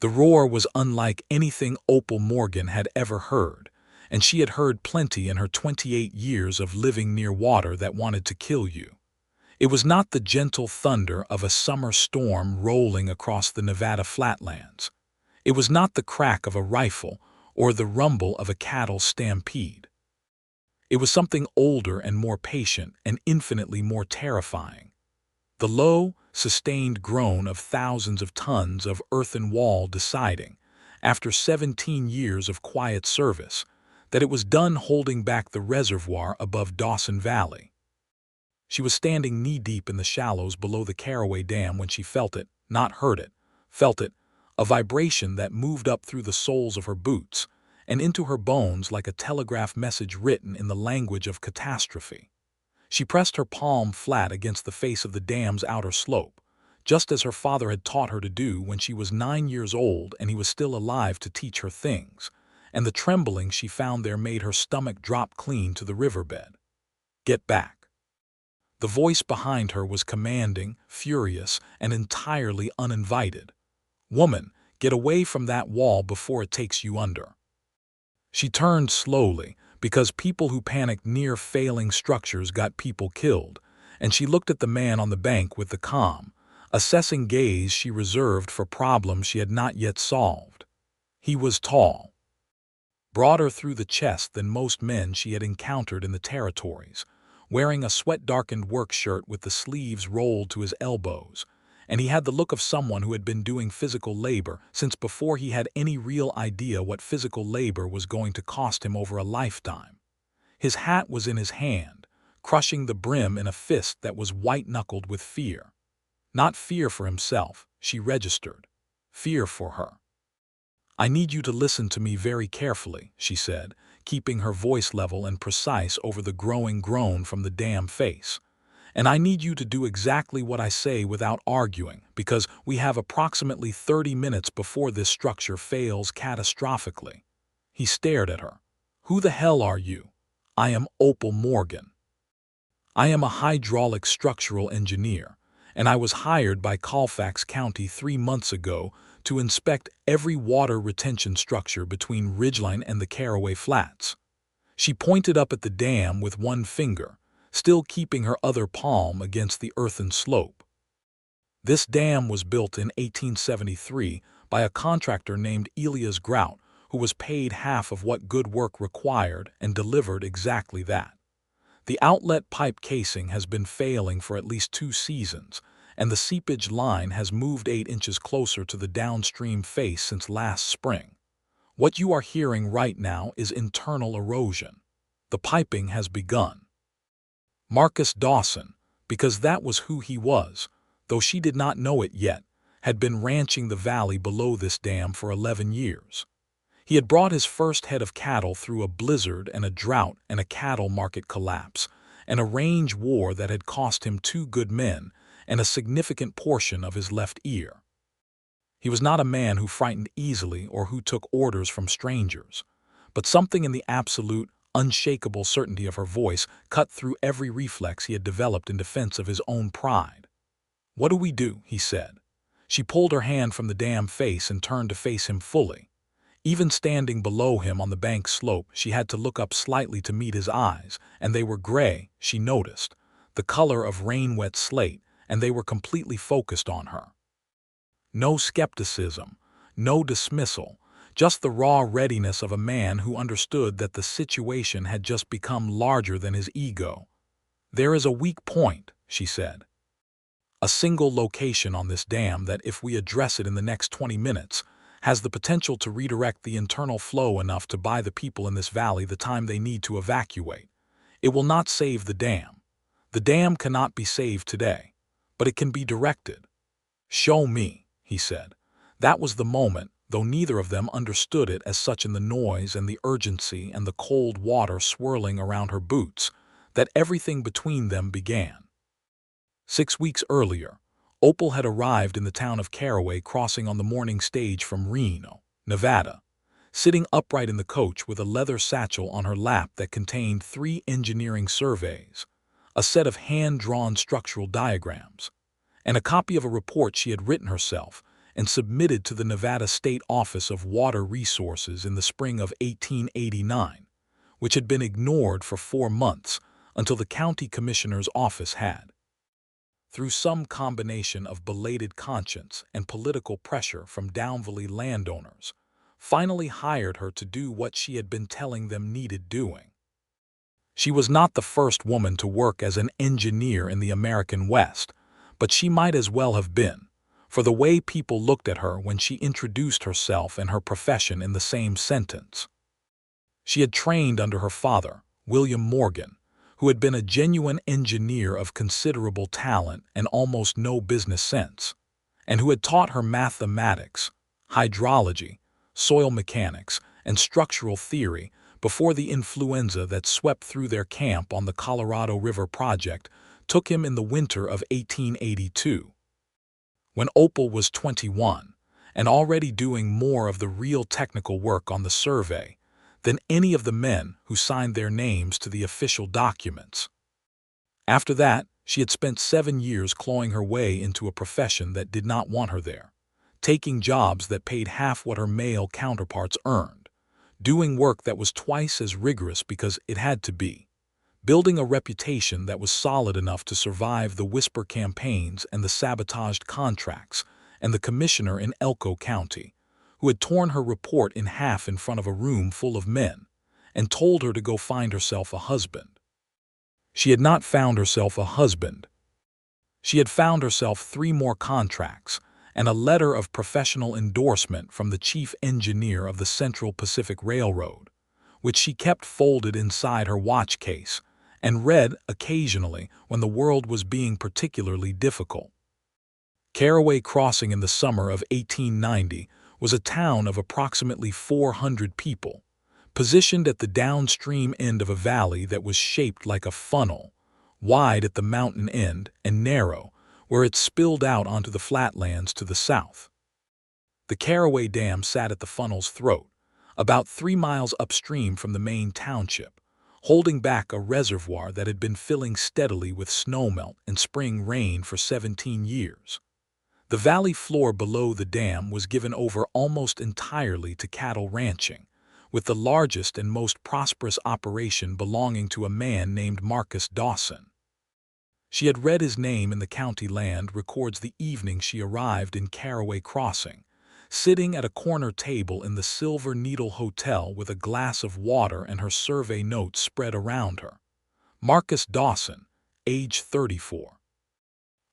The roar was unlike anything Opal Morgan had ever heard, and she had heard plenty in her 28 years of living near water that wanted to kill you. It was not the gentle thunder of a summer storm rolling across the Nevada flatlands. It was not the crack of a rifle or the rumble of a cattle stampede. It was something older and more patient and infinitely more terrifying. The low, sustained groan of thousands of tons of earthen wall deciding, after 17 years of quiet service, that it was done holding back the reservoir above Dawson Valley. She was standing knee-deep in the shallows below the Carraway Dam when she felt it, not heard it, felt it, a vibration that moved up through the soles of her boots and into her bones like a telegraph message written in the language of catastrophe. She pressed her palm flat against the face of the dam's outer slope, just as her father had taught her to do when she was 9 years old and he was still alive to teach her things, and the trembling she found there made her stomach drop clean to the riverbed. Get back. The voice behind her was commanding, furious, and entirely uninvited. Woman, get away from that wall before it takes you under. She turned slowly, because people who panicked near failing structures got people killed, and she looked at the man on the bank with the calm, assessing gaze she reserved for problems she had not yet solved. He was tall, broader through the chest than most men she had encountered in the territories, wearing a sweat-darkened work shirt with the sleeves rolled to his elbows, and he had the look of someone who had been doing physical labor since before he had any real idea what physical labor was going to cost him over a lifetime. His hat was in his hand, crushing the brim in a fist that was white-knuckled with fear. Not fear for himself, she registered. Fear for her. I need you to listen to me very carefully, she said, keeping her voice level and precise over the growing groan from the damn face. And I need you to do exactly what I say without arguing, because we have approximately 30 minutes before this structure fails catastrophically. He stared at her. Who the hell are you? I am Opal Morgan. I am a hydraulic structural engineer, and I was hired by Colfax County 3 months ago to inspect every water retention structure between Ridgeline and the Carraway Flats. She pointed up at the dam with one finger, still keeping her other palm against the earthen slope. This dam was built in 1873 by a contractor named Elias Grout, who was paid half of what good work required and delivered exactly that. The outlet pipe casing has been failing for at least 2 seasons, and the seepage line has moved 8 inches closer to the downstream face since last spring. What you are hearing right now is internal erosion. The piping has begun. Marcus Dawson, because that was who he was, though she did not know it yet, had been ranching the valley below this dam for 11 years. He had brought his first head of cattle through a blizzard and a drought and a cattle market collapse, and a range war that had cost him 2 good men and a significant portion of his left ear. He was not a man who frightened easily or who took orders from strangers, but something in the absolute, unshakable certainty of her voice cut through every reflex he had developed in defense of his own pride. What do we do? He said. She pulled her hand from the damn face and turned to face him fully. Even standing below him on the bank slope, she had to look up slightly to meet his eyes, and they were gray, she noticed, the color of rain-wet slate, and they were completely focused on her. No skepticism, no dismissal, just the raw readiness of a man who understood that the situation had just become larger than his ego. There is a weak point, she said. A single location on this dam that, if we address it in the next 20 minutes, has the potential to redirect the internal flow enough to buy the people in this valley the time they need to evacuate. It will not save the dam. The dam cannot be saved today, but it can be directed. Show me, he said. That was the moment, though neither of them understood it as such in the noise and the urgency and the cold water swirling around her boots, that everything between them began. 6 weeks earlier, Opal had arrived in the town of Carraway crossing on the morning stage from Reno, Nevada, sitting upright in the coach with a leather satchel on her lap that contained 3 engineering surveys, a set of hand-drawn structural diagrams, and a copy of a report she had written herself and submitted to the Nevada State Office of Water Resources in the spring of 1889, which had been ignored for 4 months until the county commissioner's office had, through some combination of belated conscience and political pressure from Down Valley landowners, finally hired her to do what she had been telling them needed doing. She was not the first woman to work as an engineer in the American West, but she might as well have been, for the way people looked at her when she introduced herself and her profession in the same sentence. She had trained under her father, William Morgan, who had been a genuine engineer of considerable talent and almost no business sense, and who had taught her mathematics, hydrology, soil mechanics, and structural theory before the influenza that swept through their camp on the Colorado River project took him in the winter of 1882. When Opal was 21, and already doing more of the real technical work on the survey than any of the men who signed their names to the official documents. After that, she had spent 7 years clawing her way into a profession that did not want her there, taking jobs that paid half what her male counterparts earned, doing work that was twice as rigorous because it had to be, building a reputation that was solid enough to survive the whisper campaigns and the sabotaged contracts and the commissioner in Elko County, who had torn her report in half in front of a room full of men and told her to go find herself a husband. She had not found herself a husband. She had found herself 3 more contracts and a letter of professional endorsement from the chief engineer of the Central Pacific Railroad, which she kept folded inside her watch case and read occasionally when the world was being particularly difficult. Carraway Crossing in the summer of 1890 was a town of approximately 400 people, positioned at the downstream end of a valley that was shaped like a funnel, wide at the mountain end and narrow where it spilled out onto the flatlands to the south. The Carraway Dam sat at the funnel's throat, about 3 miles upstream from the main township, holding back a reservoir that had been filling steadily with snowmelt and spring rain for 17 years. The valley floor below the dam was given over almost entirely to cattle ranching, with the largest and most prosperous operation belonging to a man named Marcus Dawson. She had read his name in the county land records the evening she arrived in Carraway Crossing, sitting at a corner table in the Silver Needle Hotel with a glass of water and her survey notes spread around her. Marcus Dawson, age 34.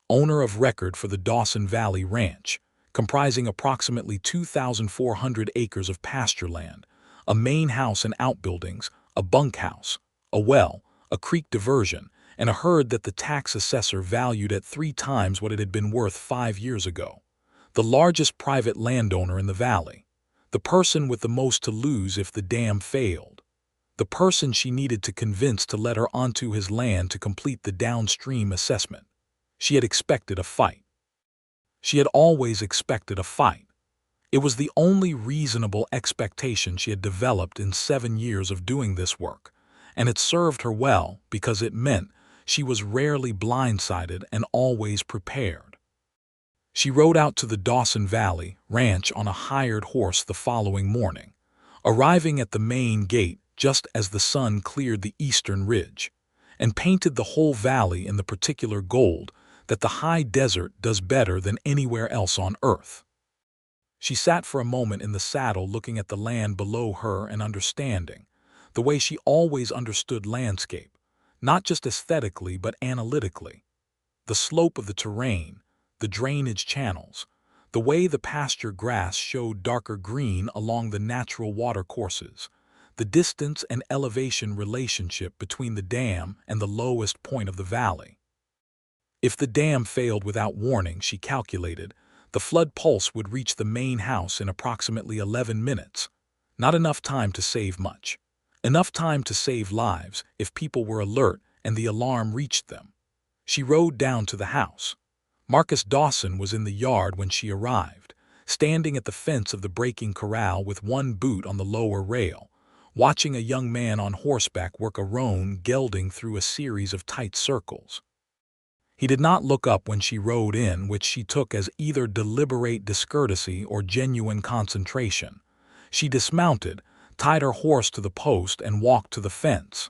Owner of record for the Dawson Valley Ranch, comprising approximately 2,400 acres of pasture land, a main house and outbuildings, a bunkhouse, a well, a creek diversion, and a herd that the tax assessor valued at 3 times what it had been worth 5 years ago. The largest private landowner in the valley, the person with the most to lose if the dam failed, the person she needed to convince to let her onto his land to complete the downstream assessment. She had expected a fight. She had always expected a fight. It was the only reasonable expectation she had developed in 7 years of doing this work, and it served her well because it meant she was rarely blindsided and always prepared. She rode out to the Dawson Valley Ranch on a hired horse the following morning, arriving at the main gate just as the sun cleared the eastern ridge, and painted the whole valley in the particular gold that the high desert does better than anywhere else on earth. She sat for a moment in the saddle looking at the land below her and understanding, the way she always understood landscape, not just aesthetically but analytically. The slope of the terrain, the drainage channels, the way the pasture grass showed darker green along the natural water courses, the distance and elevation relationship between the dam and the lowest point of the valley. If the dam failed without warning, she calculated, the flood pulse would reach the main house in approximately 11 minutes. Not enough time to save much. Enough time to save lives if people were alert and the alarm reached them. She rode down to the house. Marcus Dawson was in the yard when she arrived, standing at the fence of the breaking corral with one boot on the lower rail, watching a young man on horseback work a roan gelding through a series of tight circles. He did not look up when she rode in, which she took as either deliberate discourtesy or genuine concentration. She dismounted, tied her horse to the post, and walked to the fence.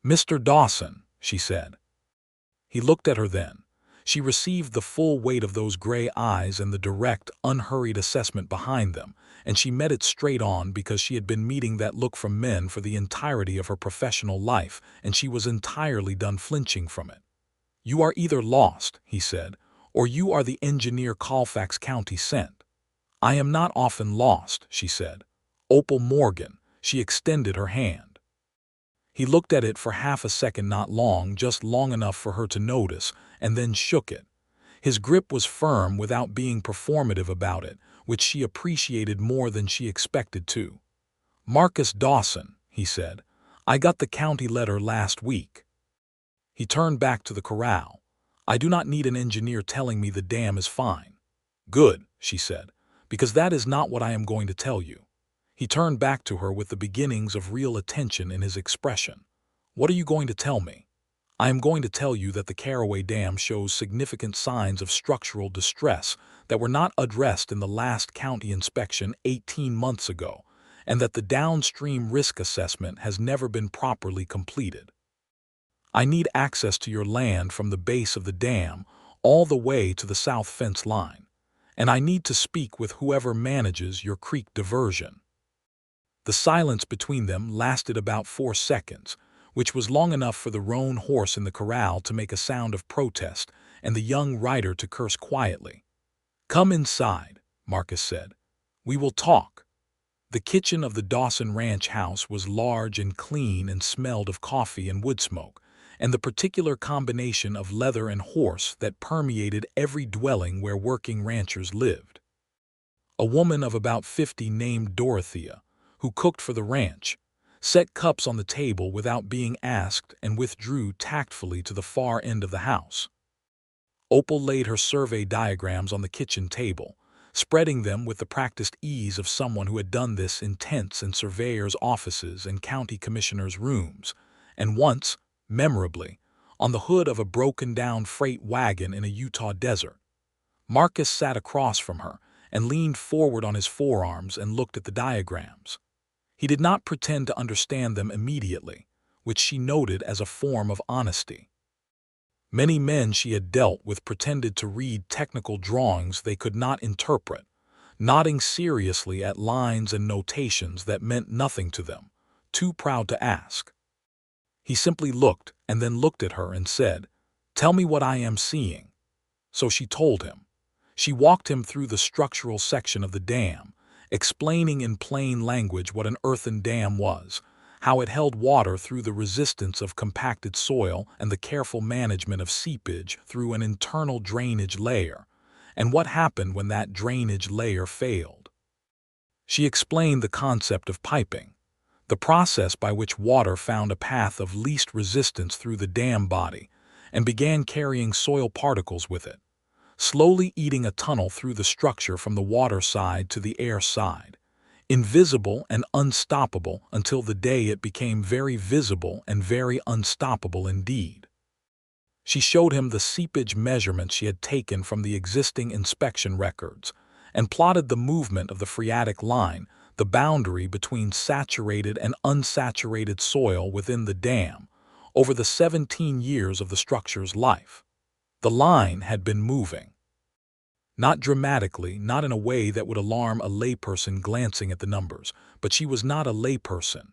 "Mr. Dawson," she said. He looked at her then. She received the full weight of those gray eyes and the direct, unhurried assessment behind them, and she met it straight on because she had been meeting that look from men for the entirety of her professional life, and she was entirely done flinching from it. "You are either lost," he said, "or you are the engineer Colfax County sent." "I am not often lost," she said. "Opal Morgan." She extended her hand. He looked at it for half a second, not long, just long enough for her to notice, and then shook it. His grip was firm without being performative about it, which she appreciated more than she expected to. "Marcus Dawson," he said. "I got the county letter last week." He turned back to the corral. "I do not need an engineer telling me the dam is fine." "Good," she said, "because that is not what I am going to tell you." He turned back to her with the beginnings of real attention in his expression. "What are you going to tell me?" "I am going to tell you that the Carraway Dam shows significant signs of structural distress that were not addressed in the last county inspection 18 months ago, and that the downstream risk assessment has never been properly completed. I need access to your land from the base of the dam all the way to the south fence line, and I need to speak with whoever manages your creek diversion." The silence between them lasted about 4 seconds, which was long enough for the roan horse in the corral to make a sound of protest and the young rider to curse quietly. "Come inside," Marcus said. "We will talk." The kitchen of the Dawson Ranch house was large and clean and smelled of coffee and wood smoke, and the particular combination of leather and horse that permeated every dwelling where working ranchers lived. A woman of about 50 named Dorothea, who cooked for the ranch, set cups on the table without being asked and withdrew tactfully to the far end of the house. Opal laid her survey diagrams on the kitchen table, spreading them with the practiced ease of someone who had done this in tents and surveyors' offices and county commissioners' rooms, and once, memorably, on the hood of a broken-down freight wagon in a Utah desert. Marcus sat across from her and leaned forward on his forearms and looked at the diagrams. He did not pretend to understand them immediately, which she noted as a form of honesty. Many men she had dealt with pretended to read technical drawings they could not interpret, nodding seriously at lines and notations that meant nothing to them, too proud to ask. He simply looked and then looked at her and said, "Tell me what I am seeing." So she told him. She walked him through the structural section of the dam, explaining in plain language what an earthen dam was, how it held water through the resistance of compacted soil and the careful management of seepage through an internal drainage layer, and what happened when that drainage layer failed. She explained the concept of piping, the process by which water found a path of least resistance through the dam body and began carrying soil particles with it, slowly eating a tunnel through the structure from the water side to the air side, invisible and unstoppable until the day it became very visible and very unstoppable indeed. She showed him the seepage measurements she had taken from the existing inspection records and plotted the movement of the phreatic line, the boundary between saturated and unsaturated soil within the dam, over the 17 years of the structure's life. The line had been moving. Not dramatically, not in a way that would alarm a layperson glancing at the numbers, but she was not a layperson.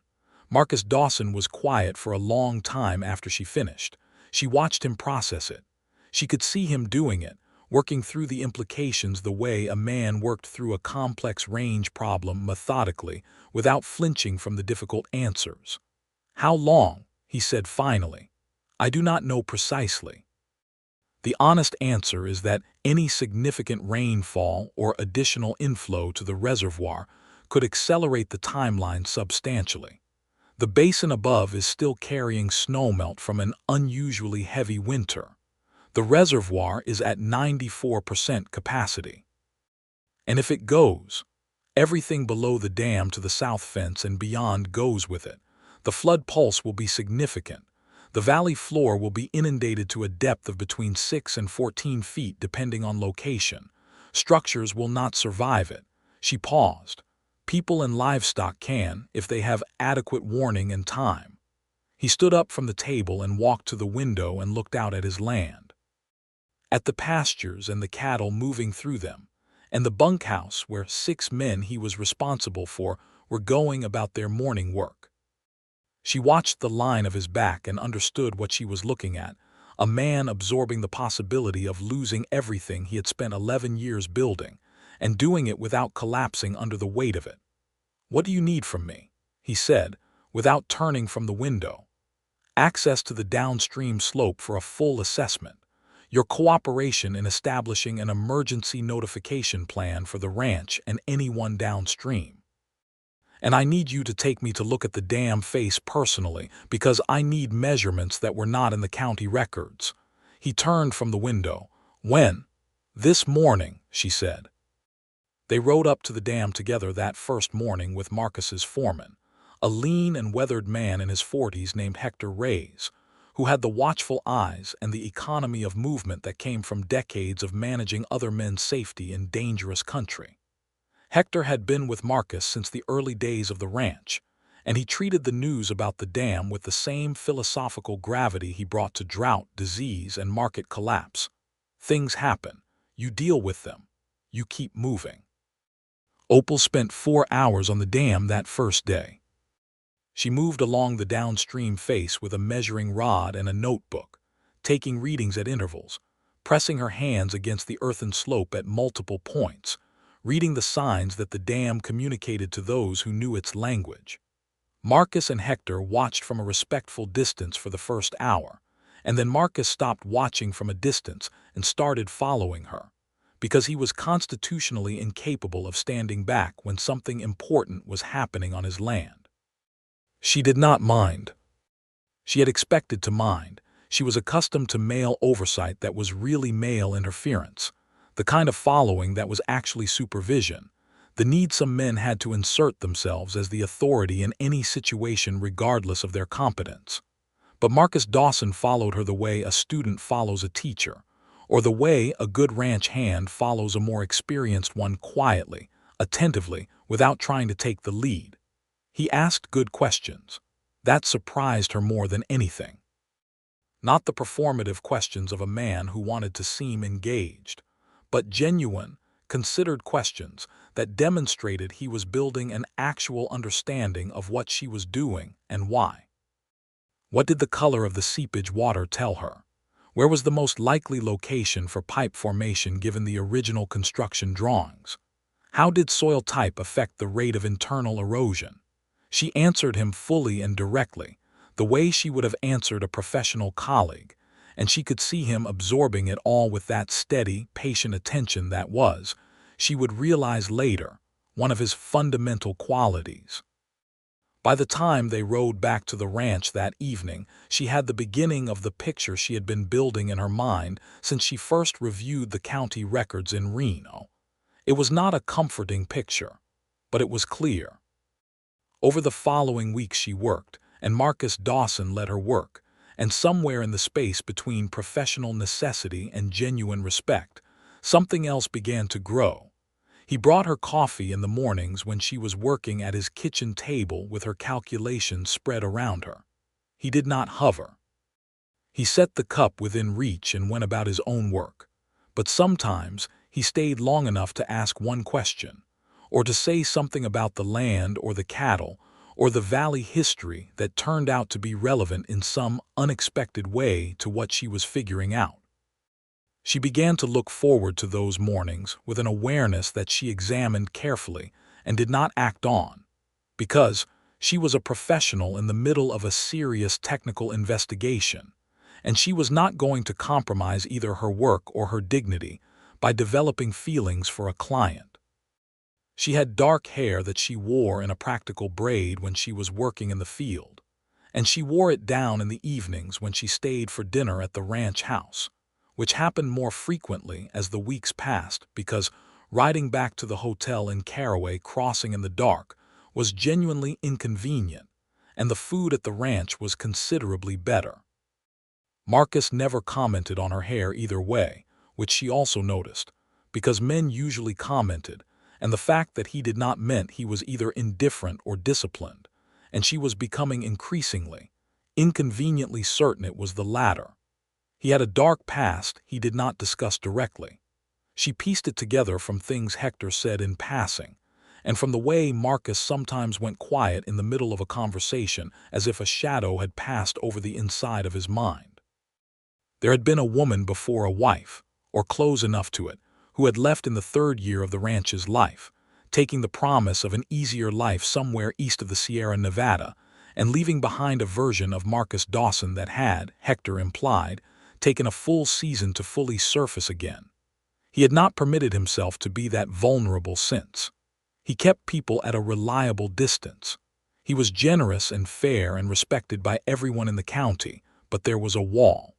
Marcus Dawson was quiet for a long time after she finished. She watched him process it. She could see him doing it, working through the implications the way a man worked through a complex range problem methodically, without flinching from the difficult answers. "How long?" he said finally. "I do not know precisely. The honest answer is that any significant rainfall or additional inflow to the reservoir could accelerate the timeline substantially. The basin above is still carrying snowmelt from an unusually heavy winter. The reservoir is at 94% capacity. And if it goes, everything below the dam to the south fence and beyond goes with it. The flood pulse will be significant. The valley floor will be inundated to a depth of between 6 and 14 feet depending on location. Structures will not survive it. She paused. People and livestock can, if they have adequate warning and time. He stood up from the table and walked to the window and looked out at his land, at the pastures and the cattle moving through them, and the bunkhouse where 6 men he was responsible for were going about their morning work. She watched the line of his back and understood what she was looking at, a man absorbing the possibility of losing everything he had spent 11 years building, and doing it without collapsing under the weight of it. "What do you need from me?" he said, without turning from the window. "Access to the downstream slope for a full assessment. Your cooperation in establishing an emergency notification plan for the ranch and anyone downstream. And I need you to take me to look at the dam face personally, because I need measurements that were not in the county records." He turned from the window. "When?" "This morning," she said. They rode up to the dam together that first morning with Marcus's foreman, a lean and weathered man in his 40s named Hector Reyes, who had the watchful eyes and the economy of movement that came from decades of managing other men's safety in dangerous country. Hector had been with Marcus since the early days of the ranch, and he treated the news about the dam with the same philosophical gravity he brought to drought, disease, and market collapse. Things happen. You deal with them. You keep moving. Opal spent 4 hours on the dam that first day. She moved along the downstream face with a measuring rod and a notebook, taking readings at intervals, pressing her hands against the earthen slope at multiple points, reading the signs that the dam communicated to those who knew its language. Marcus and Hector watched from a respectful distance for the first hour, and then Marcus stopped watching from a distance and started following her, because he was constitutionally incapable of standing back when something important was happening on his land. She did not mind. She had expected to mind. She was accustomed to male oversight that was really male interference, the kind of following that was actually supervision, the need some men had to insert themselves as the authority in any situation regardless of their competence. But Marcus Dawson followed her the way a student follows a teacher, or the way a good ranch hand follows a more experienced one quietly, attentively, without trying to take the lead. He asked good questions. That surprised her more than anything. Not the performative questions of a man who wanted to seem engaged, but genuine, considered questions that demonstrated he was building an actual understanding of what she was doing and why. What did the color of the seepage water tell her? Where was the most likely location for pipe formation given the original construction drawings? How did soil type affect the rate of internal erosion? She answered him fully and directly, the way she would have answered a professional colleague, and she could see him absorbing it all with that steady, patient attention that was, she would realize later, one of his fundamental qualities. By the time they rode back to the ranch that evening, she had the beginning of the picture she had been building in her mind since she first reviewed the county records in Reno. It was not a comforting picture, but it was clear. Over the following weeks she worked, and Marcus Dawson let her work, and somewhere in the space between professional necessity and genuine respect, something else began to grow. He brought her coffee in the mornings when she was working at his kitchen table with her calculations spread around her. He did not hover. He set the cup within reach and went about his own work. But sometimes he stayed long enough to ask one question, or to say something about the land or the cattle, or the valley history that turned out to be relevant in some unexpected way to what she was figuring out. She began to look forward to those mornings with an awareness that she examined carefully and did not act on, because she was a professional in the middle of a serious technical investigation, and she was not going to compromise either her work or her dignity by developing feelings for a client. She had dark hair that she wore in a practical braid when she was working in the field, and she wore it down in the evenings when she stayed for dinner at the ranch house, which happened more frequently as the weeks passed because riding back to the hotel in Carraway crossing in the dark was genuinely inconvenient, and the food at the ranch was considerably better. Marcus never commented on her hair either way, which she also noticed, because men usually commented, and the fact that he did not meant he was either indifferent or disciplined, and she was becoming increasingly, inconveniently certain it was the latter. He had a dark past he did not discuss directly. She pieced it together from things Hector said in passing, and from the way Marcus sometimes went quiet in the middle of a conversation as if a shadow had passed over the inside of his mind. There had been a woman before a wife, or close enough to it, who had left in the third year of the ranch's life, taking the promise of an easier life somewhere east of the Sierra Nevada, and leaving behind a version of Marcus Dawson that had, Hector implied, taken a full season to fully surface again. He had not permitted himself to be that vulnerable since. He kept people at a reliable distance. He was generous and fair and respected by everyone in the county, but there was a wall.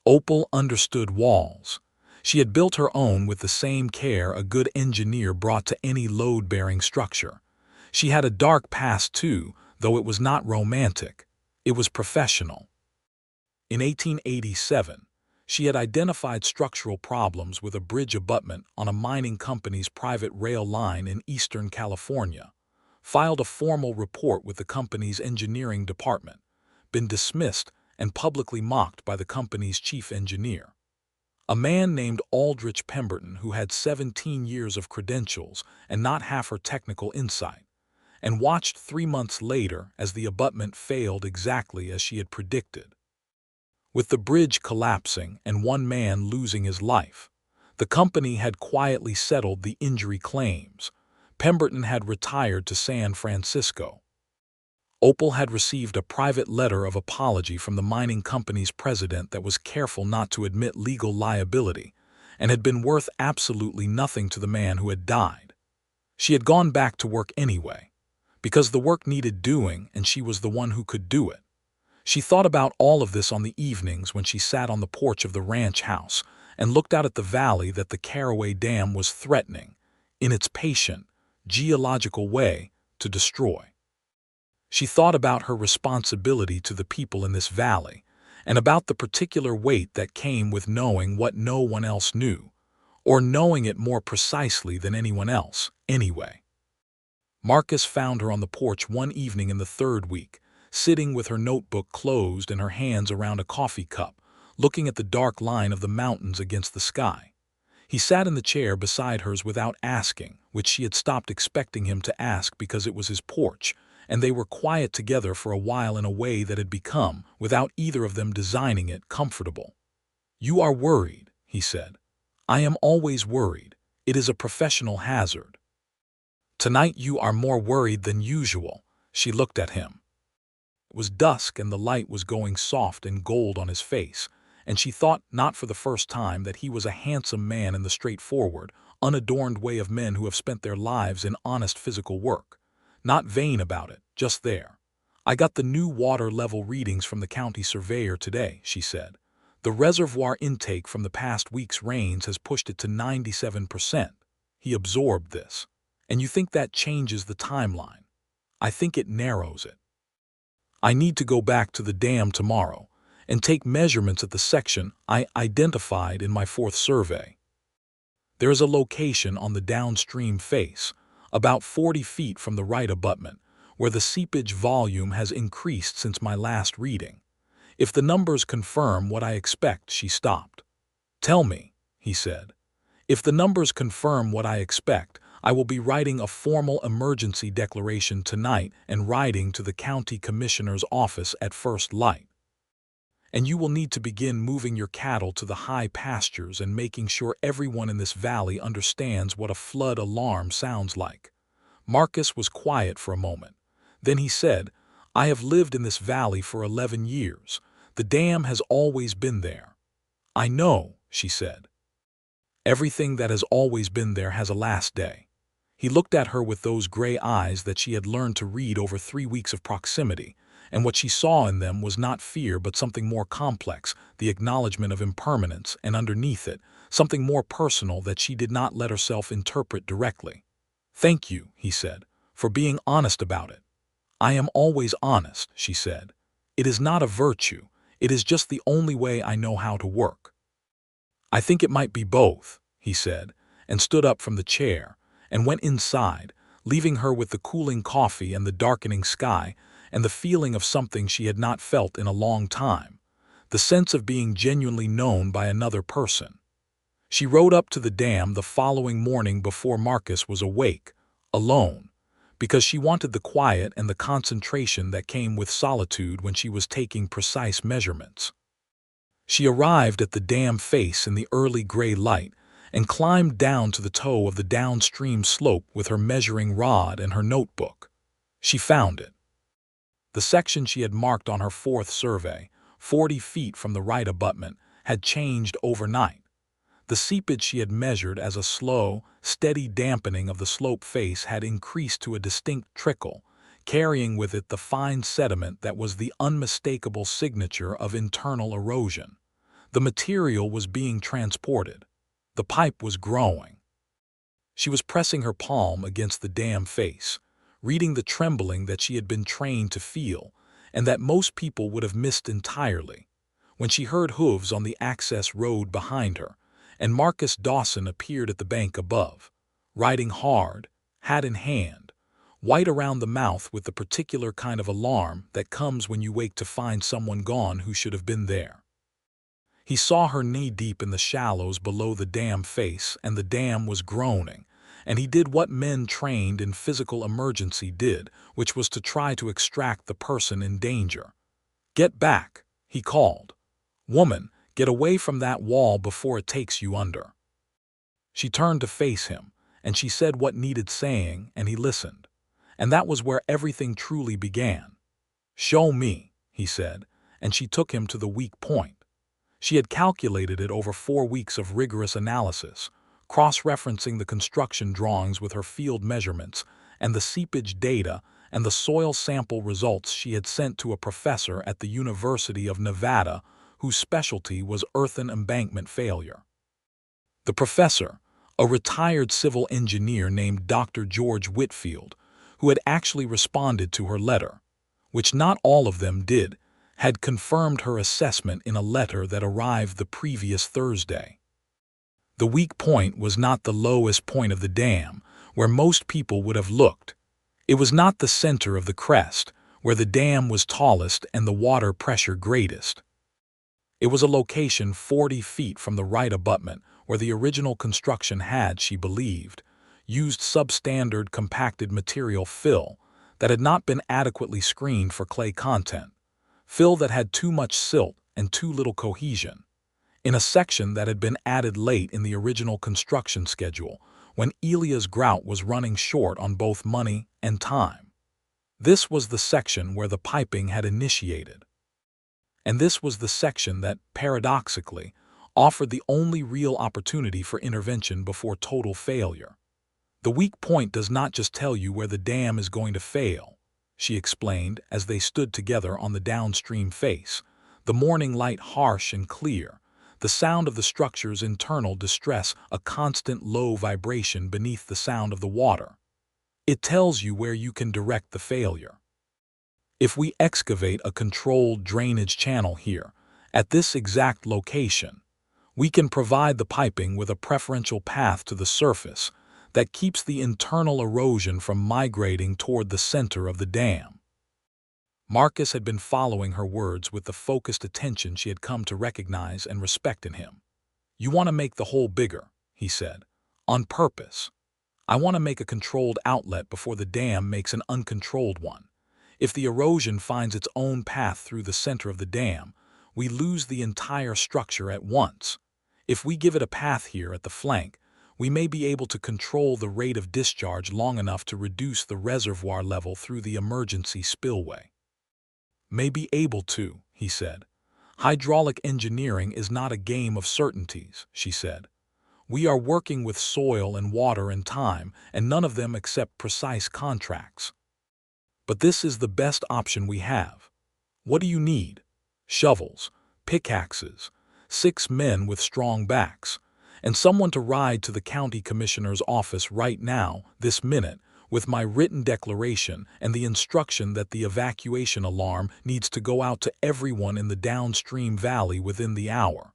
Opal understood walls. She had built her own with the same care a good engineer brought to any load-bearing structure. She had a dark past too, though it was not romantic. It was professional. In 1887, she had identified structural problems with a bridge abutment on a mining company's private rail line in eastern California, filed a formal report with the company's engineering department, been dismissed and publicly mocked by the company's chief engineer. A man named Aldrich Pemberton who had 17 years of credentials and not half her technical insight, and watched 3 months later as the abutment failed exactly as she had predicted. With the bridge collapsing and one man losing his life, the company had quietly settled the injury claims. Pemberton had retired to San Francisco. Opal had received a private letter of apology from the mining company's president that was careful not to admit legal liability and had been worth absolutely nothing to the man who had died. She had gone back to work anyway, because the work needed doing and she was the one who could do it. She thought about all of this on the evenings when she sat on the porch of the ranch house and looked out at the valley that the Carraway Dam was threatening, in its patient, geological way, to destroy. She thought about her responsibility to the people in this valley and about the particular weight that came with knowing what no one else knew, or knowing it more precisely than anyone else, anyway. Marcus found her on the porch one evening in the third week, sitting with her notebook closed and her hands around a coffee cup, looking at the dark line of the mountains against the sky. He sat in the chair beside hers without asking, which she had stopped expecting him to ask because it was his porch, and they were quiet together for a while in a way that had become, without either of them designing it, comfortable. "You are worried," he said. "I am always worried. It is a professional hazard." "Tonight you are more worried than usual." She looked at him. It was dusk and the light was going soft and gold on his face, and she thought, not for the first time, that he was a handsome man in the straightforward, unadorned way of men who have spent their lives in honest physical work. Not vain about it, just there. "I got the new water level readings from the county surveyor today," she said. "The reservoir intake from the past week's rains has pushed it to 97%. He absorbed this. And you think that changes the timeline? I think it narrows it. I need to go back to the dam tomorrow and take measurements at the section I identified in my fourth survey. There is a location on the downstream face, about 40 feet from the right abutment, where the seepage volume has increased since my last reading. If the numbers confirm what I expect," she stopped. "Tell me," he said. "If the numbers confirm what I expect, I will be writing a formal emergency declaration tonight and writing to the county commissioner's office at first light. And you will need to begin moving your cattle to the high pastures and making sure everyone in this valley understands what a flood alarm sounds like." Marcus was quiet for a moment. Then he said, "I have lived in this valley for 11 years. The dam has always been there." "I know," she said. "Everything that has always been there has a last day." He looked at her with those gray eyes that she had learned to read over 3 weeks of proximity, and what she saw in them was not fear but something more complex, the acknowledgement of impermanence, and underneath it, something more personal that she did not let herself interpret directly. "Thank you," he said, "for being honest about it." "I am always honest," she said. "It is not a virtue. It is just the only way I know how to work." "I think it might be both," he said, and stood up from the chair and went inside, leaving her with the cooling coffee and the darkening sky and the feeling of something she had not felt in a long time, the sense of being genuinely known by another person. She rode up to the dam the following morning before Marcus was awake, alone, because she wanted the quiet and the concentration that came with solitude when she was taking precise measurements. She arrived at the dam face in the early gray light and climbed down to the toe of the downstream slope with her measuring rod and her notebook. She found it. The section she had marked on her fourth survey, 40 feet from the right abutment, had changed overnight. The seepage she had measured as a slow, steady dampening of the slope face had increased to a distinct trickle, carrying with it the fine sediment that was the unmistakable signature of internal erosion. The material was being transported. The pipe was growing. She was pressing her palm against the dam face, reading the trembling that she had been trained to feel, and that most people would have missed entirely, when she heard hooves on the access road behind her, and Marcus Dawson appeared at the bank above, riding hard, hat in hand, white around the mouth with the particular kind of alarm that comes when you wake to find someone gone who should have been there. He saw her knee-deep in the shallows below the dam face, and the dam was groaning, and he did what men trained in physical emergency did, which was to try to extract the person in danger. "Get back," he called. "Woman, get away from that wall before it takes you under." She turned to face him, and she said what needed saying, and he listened. And that was where everything truly began. "Show me," he said, and she took him to the weak point. She had calculated it over 4 weeks of rigorous analysis, cross-referencing the construction drawings with her field measurements and the seepage data and the soil sample results she had sent to a professor at the University of Nevada whose specialty was earthen embankment failure. The professor, a retired civil engineer named Dr. George Whitfield, who had actually responded to her letter, which not all of them did, had confirmed her assessment in a letter that arrived the previous Thursday. The weak point was not the lowest point of the dam, where most people would have looked. It was not the center of the crest, where the dam was tallest and the water pressure greatest. It was a location 40 feet from the right abutment, where the original construction had, she believed, used substandard compacted material fill that had not been adequately screened for clay content, fill that had too much silt and too little cohesion, in a section that had been added late in the original construction schedule, when Elia's grout was running short on both money and time. This was the section where the piping had initiated. And this was the section that, paradoxically, offered the only real opportunity for intervention before total failure. The weak point does not just tell you where the dam is going to fail, she explained as they stood together on the downstream face, the morning light harsh and clear, the sound of the structure's internal distress a constant low vibration beneath the sound of the water. It tells you where you can direct the failure. If we excavate a controlled drainage channel here, at this exact location, we can provide the piping with a preferential path to the surface that keeps the internal erosion from migrating toward the center of the dam. Marcus had been following her words with the focused attention she had come to recognize and respect in him. "You want to make the hole bigger," he said, "on purpose. I want to make a controlled outlet before the dam makes an uncontrolled one. If the erosion finds its own path through the center of the dam, we lose the entire structure at once. If we give it a path here at the flank, we may be able to control the rate of discharge long enough to reduce the reservoir level through the emergency spillway." "May be able to," he said. "Hydraulic engineering is not a game of certainties," she said. "We are working with soil and water and time, and none of them accept precise contracts. But this is the best option we have. What do you need? Shovels, pickaxes, 6 men with strong backs, and someone to ride to the county commissioner's office right now, this minute, with my written declaration and the instruction that the evacuation alarm needs to go out to everyone in the downstream valley within the hour."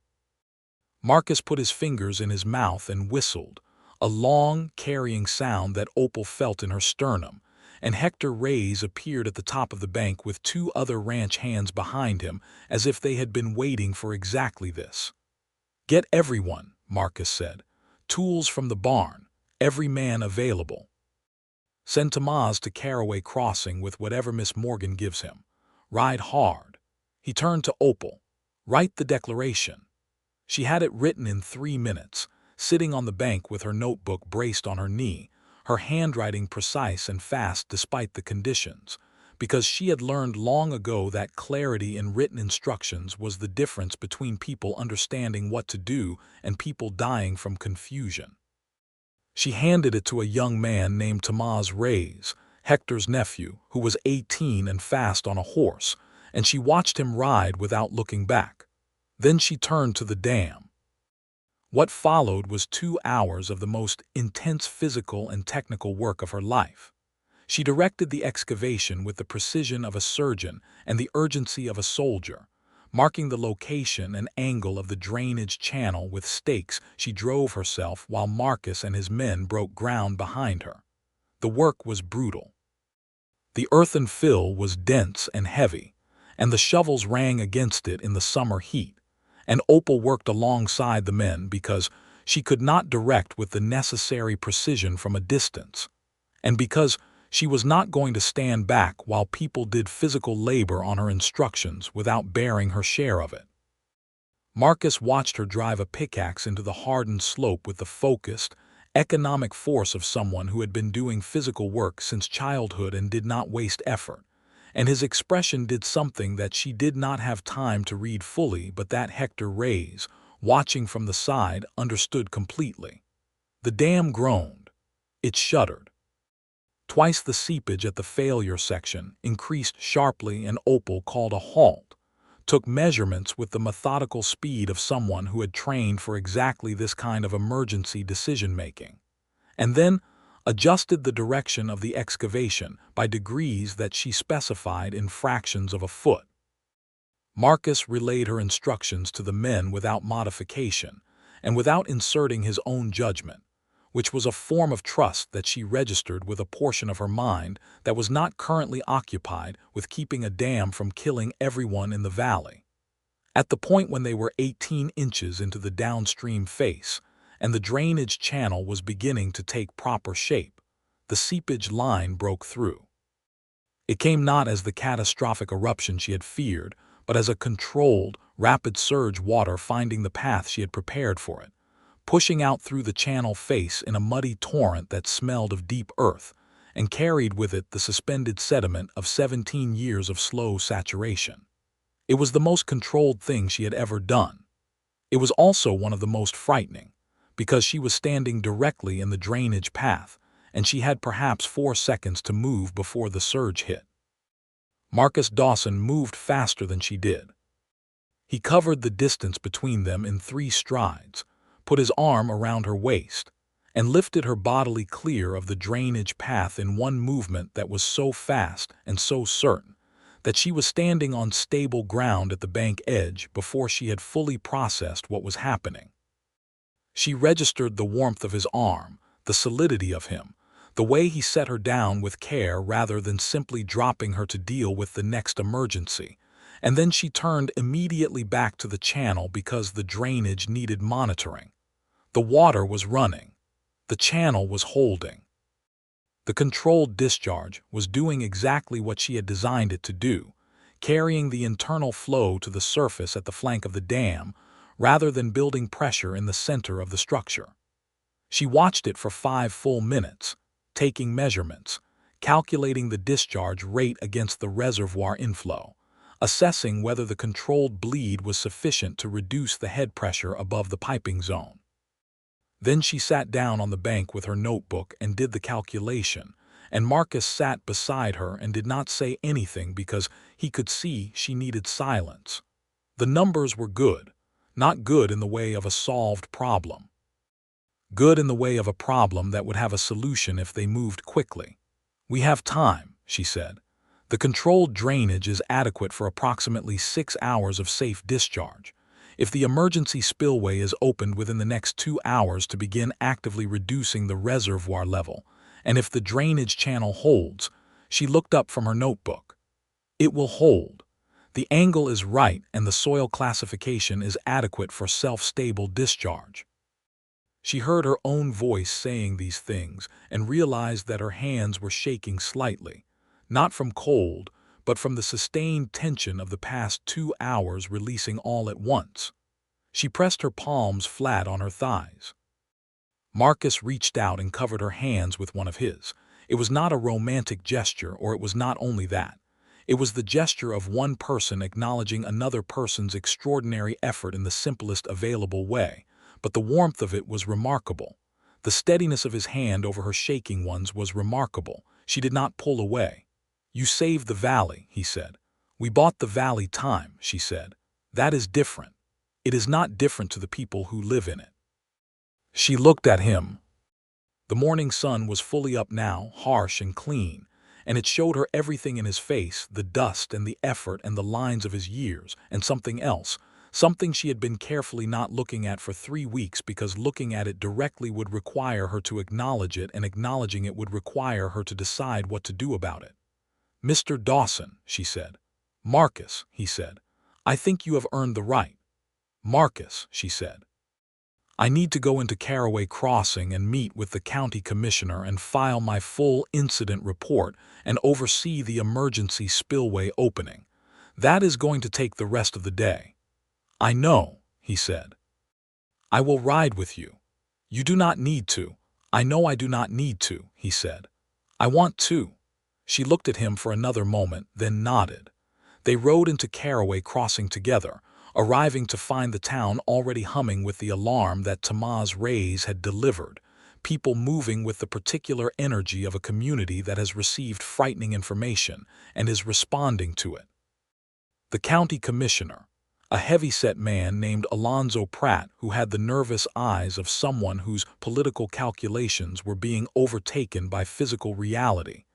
Marcus put his fingers in his mouth and whistled, a long, carrying sound that Opal felt in her sternum, and Hector Reyes appeared at the top of the bank with two other ranch hands behind him, as if they had been waiting for exactly this. "Get everyone," Marcus said. "Tools from the barn, every man available. Send Tomás to Carraway Crossing with whatever Miss Morgan gives him. Ride hard." He turned to Opal. "Write the declaration." She had it written in 3 minutes, sitting on the bank with her notebook braced on her knee, her handwriting precise and fast despite the conditions, because she had learned long ago that clarity in written instructions was the difference between people understanding what to do and people dying from confusion. She handed it to a young man named Tomás Reyes, Hector's nephew, who was 18 and fast on a horse, and she watched him ride without looking back. Then she turned to the dam. What followed was 2 hours of the most intense physical and technical work of her life. She directed the excavation with the precision of a surgeon and the urgency of a soldier. Marking the location and angle of the drainage channel with stakes, she drove herself while Marcus and his men broke ground behind her. The work was brutal. The earthen fill was dense and heavy, and the shovels rang against it in the summer heat. And Opal worked alongside the men because she could not direct with the necessary precision from a distance, and because she was not going to stand back while people did physical labor on her instructions without bearing her share of it. Marcus watched her drive a pickaxe into the hardened slope with the focused, economic force of someone who had been doing physical work since childhood and did not waste effort. And his expression did something that she did not have time to read fully, but that Hector Reyes, watching from the side, understood completely. The dam groaned. It shuddered. Twice the seepage at the failure section increased sharply, and Opal called a halt, took measurements with the methodical speed of someone who had trained for exactly this kind of emergency decision-making, and then adjusted the direction of the excavation by degrees that she specified in fractions of a foot. Marcus relayed her instructions to the men without modification and without inserting his own judgment, which was a form of trust that she registered with a portion of her mind that was not currently occupied with keeping a dam from killing everyone in the valley. At the point when they were 18 inches into the downstream face, and the drainage channel was beginning to take proper shape, the seepage line broke through. It came not as the catastrophic eruption she had feared, but as a controlled, rapid surge, water finding the path she had prepared for it, pushing out through the channel face in a muddy torrent that smelled of deep earth, and carried with it the suspended sediment of 17 years of slow saturation. It was the most controlled thing she had ever done. It was also one of the most frightening, because she was standing directly in the drainage path, and she had perhaps 4 seconds to move before the surge hit. Marcus Dawson moved faster than she did. He covered the distance between them in 3 strides, put his arm around her waist, and lifted her bodily clear of the drainage path in one movement that was so fast and so certain that she was standing on stable ground at the bank edge before she had fully processed what was happening. She registered the warmth of his arm, the solidity of him, the way he set her down with care rather than simply dropping her to deal with the next emergency, and then she turned immediately back to the channel because the drainage needed monitoring. The water was running. The channel was holding. The controlled discharge was doing exactly what she had designed it to do, carrying the internal flow to the surface at the flank of the dam, rather than building pressure in the center of the structure. She watched it for 5 full minutes, taking measurements, calculating the discharge rate against the reservoir inflow, assessing whether the controlled bleed was sufficient to reduce the head pressure above the piping zone. Then she sat down on the bank with her notebook and did the calculation, and Marcus sat beside her and did not say anything because he could see she needed silence. The numbers were good, not good in the way of a solved problem. Good in the way of a problem that would have a solution if they moved quickly. "We have time," she said. "The controlled drainage is adequate for approximately 6 hours of safe discharge. If the emergency spillway is opened within the next 2 hours to begin actively reducing the reservoir level, and if the drainage channel holds," she looked up from her notebook. "It will hold. The angle is right and the soil classification is adequate for self-stable discharge." She heard her own voice saying these things and realized that her hands were shaking slightly, not from cold, but from the sustained tension of the past 2 hours releasing all at once. She pressed her palms flat on her thighs. Marcus reached out and covered her hands with one of his. It was not a romantic gesture, or it was not only that. It was the gesture of one person acknowledging another person's extraordinary effort in the simplest available way, but the warmth of it was remarkable. The steadiness of his hand over her shaking ones was remarkable. She did not pull away. "You saved the valley," he said. "We bought the valley time," she said. "That is different. It is not different to the people who live in it." She looked at him. The morning sun was fully up now, harsh and clean, and it showed her everything in his face, the dust and the effort and the lines of his years, and something else, something she had been carefully not looking at for 3 weeks because looking at it directly would require her to acknowledge it, and acknowledging it would require her to decide what to do about it. "Mr. Dawson," she said. "Marcus," he said. "I think you have earned the right." "Marcus," she said. "I need to go into Carraway Crossing and meet with the county commissioner and file my full incident report and oversee the emergency spillway opening. That is going to take the rest of the day." "I know," he said. "I will ride with you." "You do not need to." "I know I do not need to," he said. "I want to." She looked at him for another moment, then nodded. They rode into Carraway Crossing together, arriving to find the town already humming with the alarm that Tomah's rays had delivered, people moving with the particular energy of a community that has received frightening information and is responding to it. The county commissioner, a heavy-set man named Alonzo Pratt, who had the nervous eyes of someone whose political calculations were being overtaken by physical reality,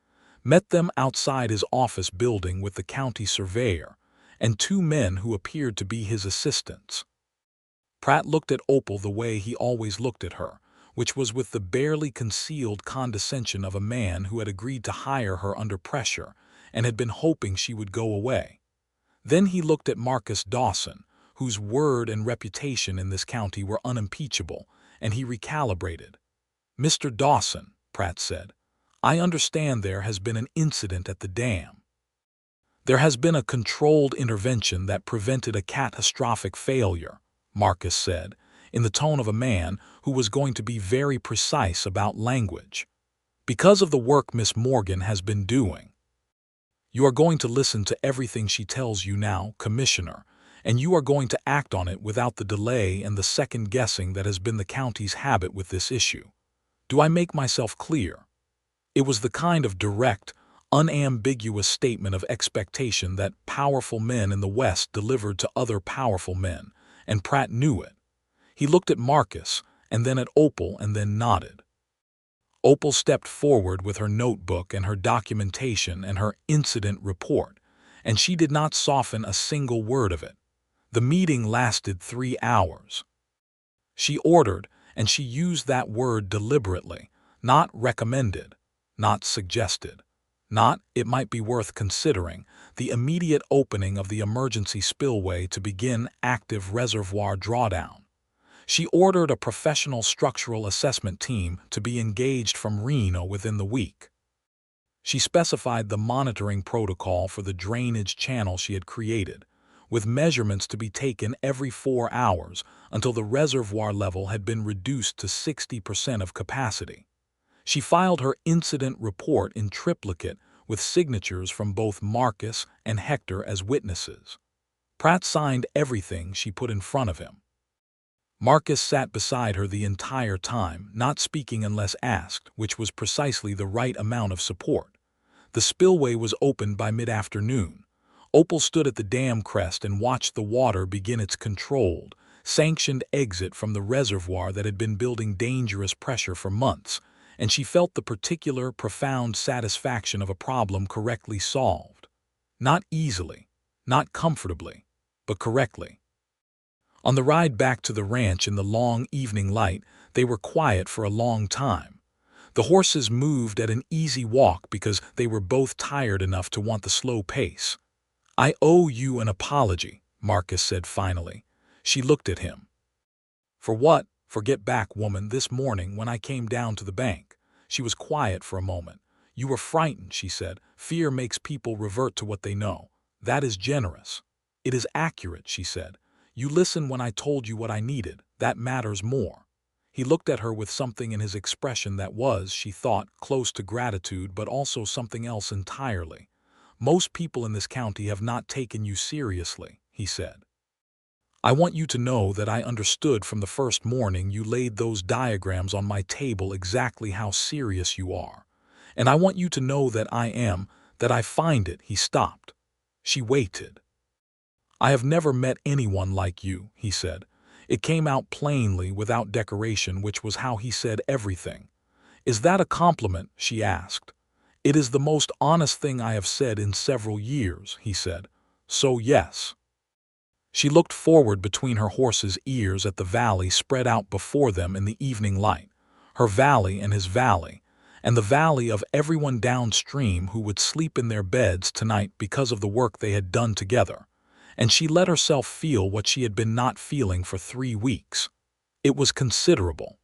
met them outside his office building with the county surveyor and 2 men who appeared to be his assistants. Pratt looked at Opal the way he always looked at her, which was with the barely concealed condescension of a man who had agreed to hire her under pressure and had been hoping she would go away. Then he looked at Marcus Dawson, whose word and reputation in this county were unimpeachable, and he recalibrated. "Mr. Dawson," Pratt said, "I understand there has been an incident at the dam." "There has been a controlled intervention that prevented a catastrophic failure," Marcus said, in the tone of a man who was going to be very precise about language, "because of the work Miss Morgan has been doing. You are going to listen to everything she tells you now, Commissioner, and you are going to act on it without the delay and the second-guessing that has been the county's habit with this issue. Do I make myself clear?" It was the kind of direct, unambiguous statement of expectation that powerful men in the West delivered to other powerful men, and Pratt knew it. He looked at Marcus, and then at Opal, and then nodded. Opal stepped forward with her notebook and her documentation and her incident report, and she did not soften a single word of it. The meeting lasted 3 hours. She ordered, and she used that word deliberately, not recommended, not suggested, not, it might be worth considering, the immediate opening of the emergency spillway to begin active reservoir drawdown. She ordered a professional structural assessment team to be engaged from Reno within the week. She specified the monitoring protocol for the drainage channel she had created, with measurements to be taken every 4 hours until the reservoir level had been reduced to 60% of capacity. She filed her incident report in triplicate with signatures from both Marcus and Hector as witnesses. Pratt signed everything she put in front of him. Marcus sat beside her the entire time, not speaking unless asked, which was precisely the right amount of support. The spillway was opened by mid-afternoon. Opal stood at the dam crest and watched the water begin its controlled, sanctioned exit from the reservoir that had been building dangerous pressure for months, and she felt the particular, profound satisfaction of a problem correctly solved. Not easily, not comfortably, but correctly. On the ride back to the ranch in the long evening light, they were quiet for a long time. The horses moved at an easy walk because they were both tired enough to want the slow pace. "I owe you an apology," Marcus said finally. She looked at him. "For what?" "For get back, woman, this morning when I came down to the bank." She was quiet for a moment. "You were frightened," she said. "Fear makes people revert to what they know. That is generous." "It is accurate," she said. "You listened when I told you what I needed. That matters more." He looked at her with something in his expression that was, she thought, close to gratitude, but also something else entirely. "Most people in this county have not taken you seriously," he said. "I want you to know that I understood from the first morning you laid those diagrams on my table exactly how serious you are. And I want you to know that I find it." He stopped. She waited. "I have never met anyone like you," he said. It came out plainly, without decoration, which was how he said everything. "Is that a compliment?" she asked. "It is the most honest thing I have said in several years," he said. "So yes." She looked forward between her horse's ears at the valley spread out before them in the evening light, her valley and his valley, and the valley of everyone downstream who would sleep in their beds tonight because of the work they had done together. And she let herself feel what she had been not feeling for 3 weeks. It was considerable.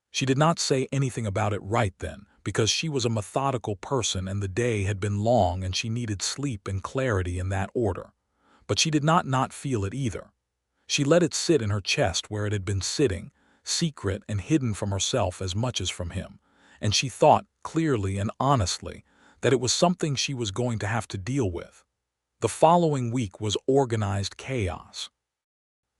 She did not say anything about it right then, because she was a methodical person and the day had been long and she needed sleep and clarity in that order. But she did not feel it either. She let it sit in her chest where it had been sitting, secret and hidden from herself as much as from him, and she thought, clearly and honestly, that it was something she was going to have to deal with. The following week was organized chaos.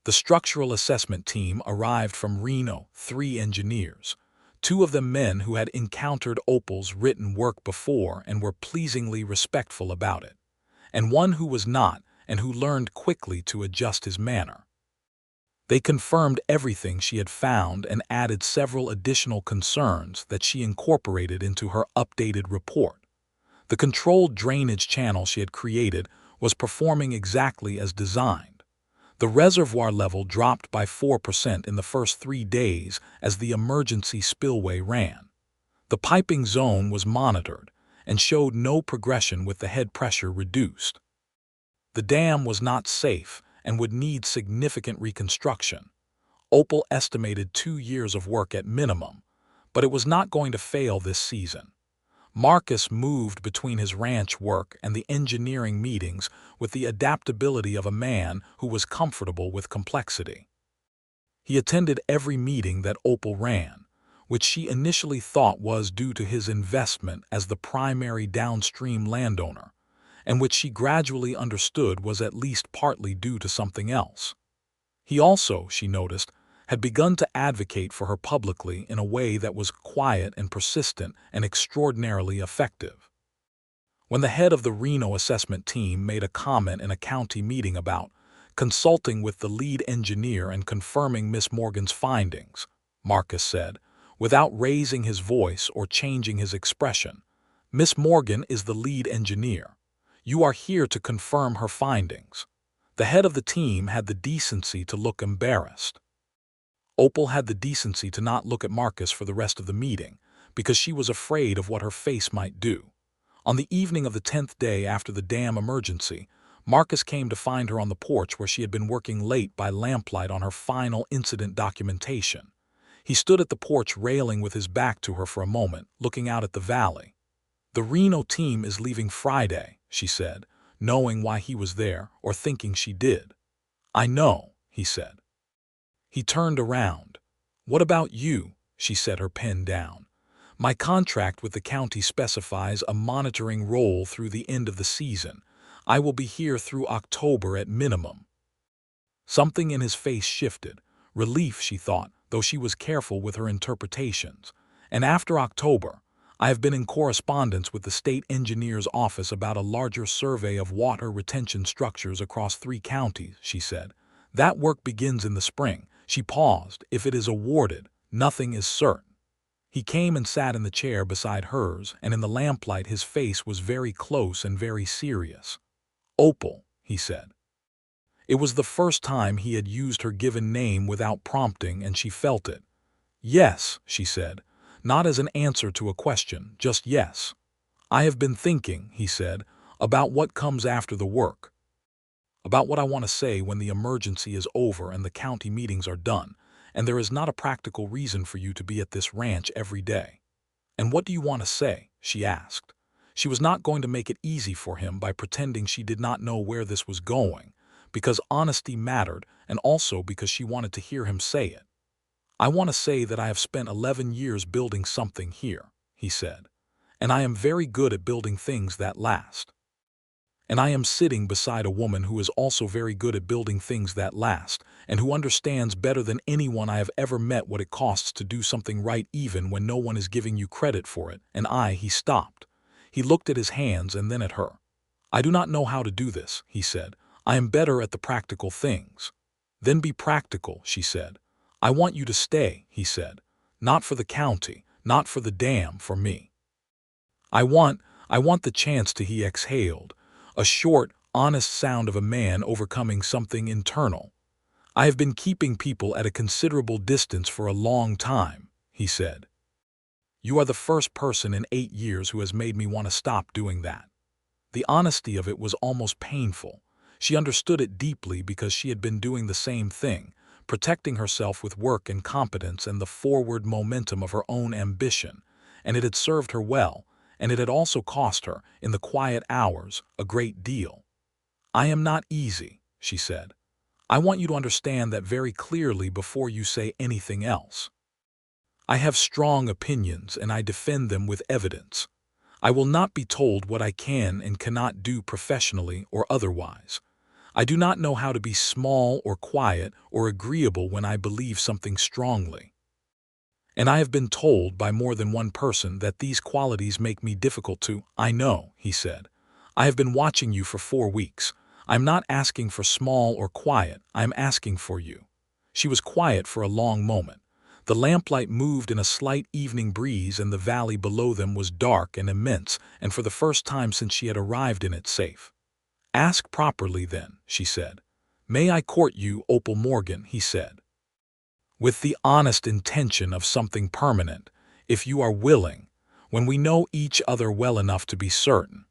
The structural assessment team arrived from Reno, 3 engineers, 2 of them men who had encountered Opal's written work before and were pleasingly respectful about it, and 1 who was not and who learned quickly to adjust his manner. They confirmed everything she had found and added several additional concerns that she incorporated into her updated report. The controlled drainage channel she had created was performing exactly as designed. The reservoir level dropped by 4% in the first 3 days as the emergency spillway ran. The piping zone was monitored and showed no progression with the head pressure reduced. The dam was not safe and would need significant reconstruction. Opal estimated 2 years of work at minimum, but it was not going to fail this season. Marcus moved between his ranch work and the engineering meetings with the adaptability of a man who was comfortable with complexity. He attended every meeting that Opal ran, which she initially thought was due to his investment as the primary downstream landowner, and which she gradually understood was at least partly due to something else. He also, she noticed, had begun to advocate for her publicly in a way that was quiet and persistent and extraordinarily effective. When the head of the Reno assessment team made a comment in a county meeting about consulting with the lead engineer and confirming Miss Morgan's findings, Marcus said, without raising his voice or changing his expression, "Miss Morgan is the lead engineer. You are here to confirm her findings." The head of the team had the decency to look embarrassed. Opal had the decency to not look at Marcus for the rest of the meeting, because she was afraid of what her face might do. On the evening of the 10th day after the dam emergency, Marcus came to find her on the porch where she had been working late by lamplight on her final incident documentation. He stood at the porch railing with his back to her for a moment, looking out at the valley. "The Reno team is leaving Friday," she said, knowing why he was there, or thinking she did. "I know," he said. He turned around. "What about you?" She set her pen down. "My contract with the county specifies a monitoring role through the end of the season. I will be here through October at minimum." Something in his face shifted. Relief, she thought, though she was careful with her interpretations. "And after October, I have been in correspondence with the state engineer's office about a larger survey of water retention structures across 3 counties," she said. "That work begins in the spring." She paused. "If it is awarded, nothing is certain." He came and sat in the chair beside hers, and in the lamplight his face was very close and very serious. "Opal," he said. It was the first time he had used her given name without prompting, and she felt it. "Yes," she said, not as an answer to a question, just yes. "I have been thinking," he said, "about what comes after the work. About what I want to say when the emergency is over and the county meetings are done, and there is not a practical reason for you to be at this ranch every day." "And what do you want to say?" she asked. She was not going to make it easy for him by pretending she did not know where this was going, because honesty mattered and also because she wanted to hear him say it. "I want to say that I have spent 11 years building something here," he said, "and I am very good at building things that last. And I am sitting beside a woman who is also very good at building things that last, and who understands better than anyone I have ever met what it costs to do something right even when no one is giving you credit for it, and he stopped. He looked at his hands and then at her. "I do not know how to do this," he said. "I am better at the practical things." "Then be practical," she said. "I want you to stay," he said. "Not for the county, not for the dam, for me. I want the chance to," he exhaled, a short, honest sound of a man overcoming something internal. "I have been keeping people at a considerable distance for a long time," he said. "You are the first person in 8 years who has made me want to stop doing that." The honesty of it was almost painful. She understood it deeply because she had been doing the same thing, protecting herself with work and competence and the forward momentum of her own ambition, and it had served her well, and it had also cost her, in the quiet hours, a great deal. "I am not easy," she said. "I want you to understand that very clearly before you say anything else. I have strong opinions and I defend them with evidence. I will not be told what I can and cannot do professionally or otherwise. I do not know how to be small or quiet or agreeable when I believe something strongly. And I have been told by more than one person that these qualities make me difficult to—" "I know," he said. "I have been watching you for 4 weeks. I'm not asking for small or quiet, I'm asking for you." She was quiet for a long moment. The lamplight moved in a slight evening breeze and the valley below them was dark and immense, and for the first time since she had arrived in it safe. "Ask properly then," she said. "May I court you, Opal Morgan?" he said. "With the honest intention of something permanent, if you are willing, when we know each other well enough to be certain."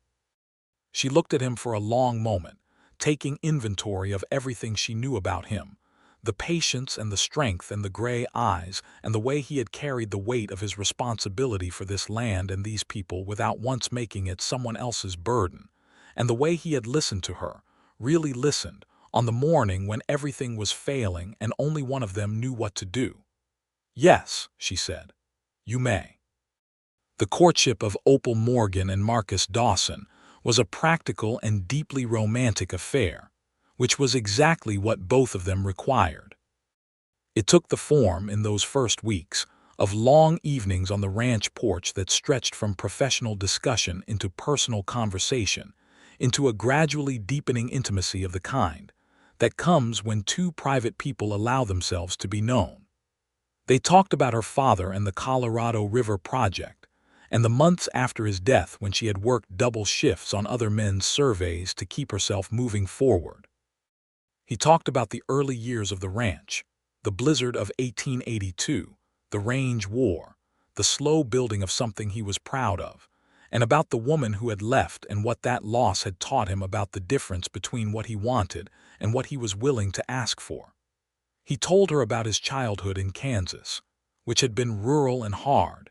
She looked at him for a long moment, taking inventory of everything she knew about him, the patience and the strength and the gray eyes and the way he had carried the weight of his responsibility for this land and these people without once making it someone else's burden, and the way he had listened to her, really listened, on the morning when everything was failing and only one of them knew what to do. "Yes," she said, "you may." The courtship of Opal Morgan and Marcus Dawson was a practical and deeply romantic affair, which was exactly what both of them required. It took the form, in those first weeks, of long evenings on the ranch porch that stretched from professional discussion into personal conversation, into a gradually deepening intimacy of the kind that comes when 2 private people allow themselves to be known. They talked about her father and the Colorado River Project, and the months after his death when she had worked double shifts on other men's surveys to keep herself moving forward. He talked about the early years of the ranch, the blizzard of 1882, the range war, the slow building of something he was proud of, and about the woman who had left and what that loss had taught him about the difference between what he wanted and what he was willing to ask for. He told her about his childhood in Kansas, which had been rural and hard,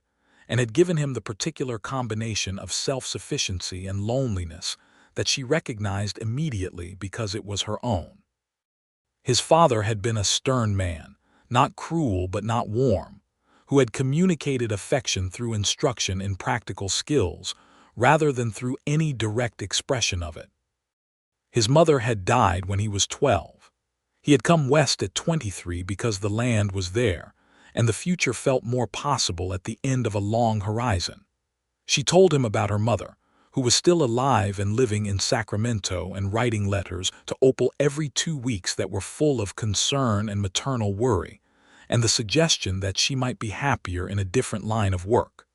and had given him the particular combination of self-sufficiency and loneliness that she recognized immediately because it was her own. His father had been a stern man, not cruel but not warm, who had communicated affection through instruction in practical skills rather than through any direct expression of it. His mother had died when he was 12. He had come west at 23 because the land was there, and the future felt more possible at the end of a long horizon. She told him about her mother, who was still alive and living in Sacramento and writing letters to Opal every 2 weeks that were full of concern and maternal worry, and the suggestion that she might be happier in a different line of work.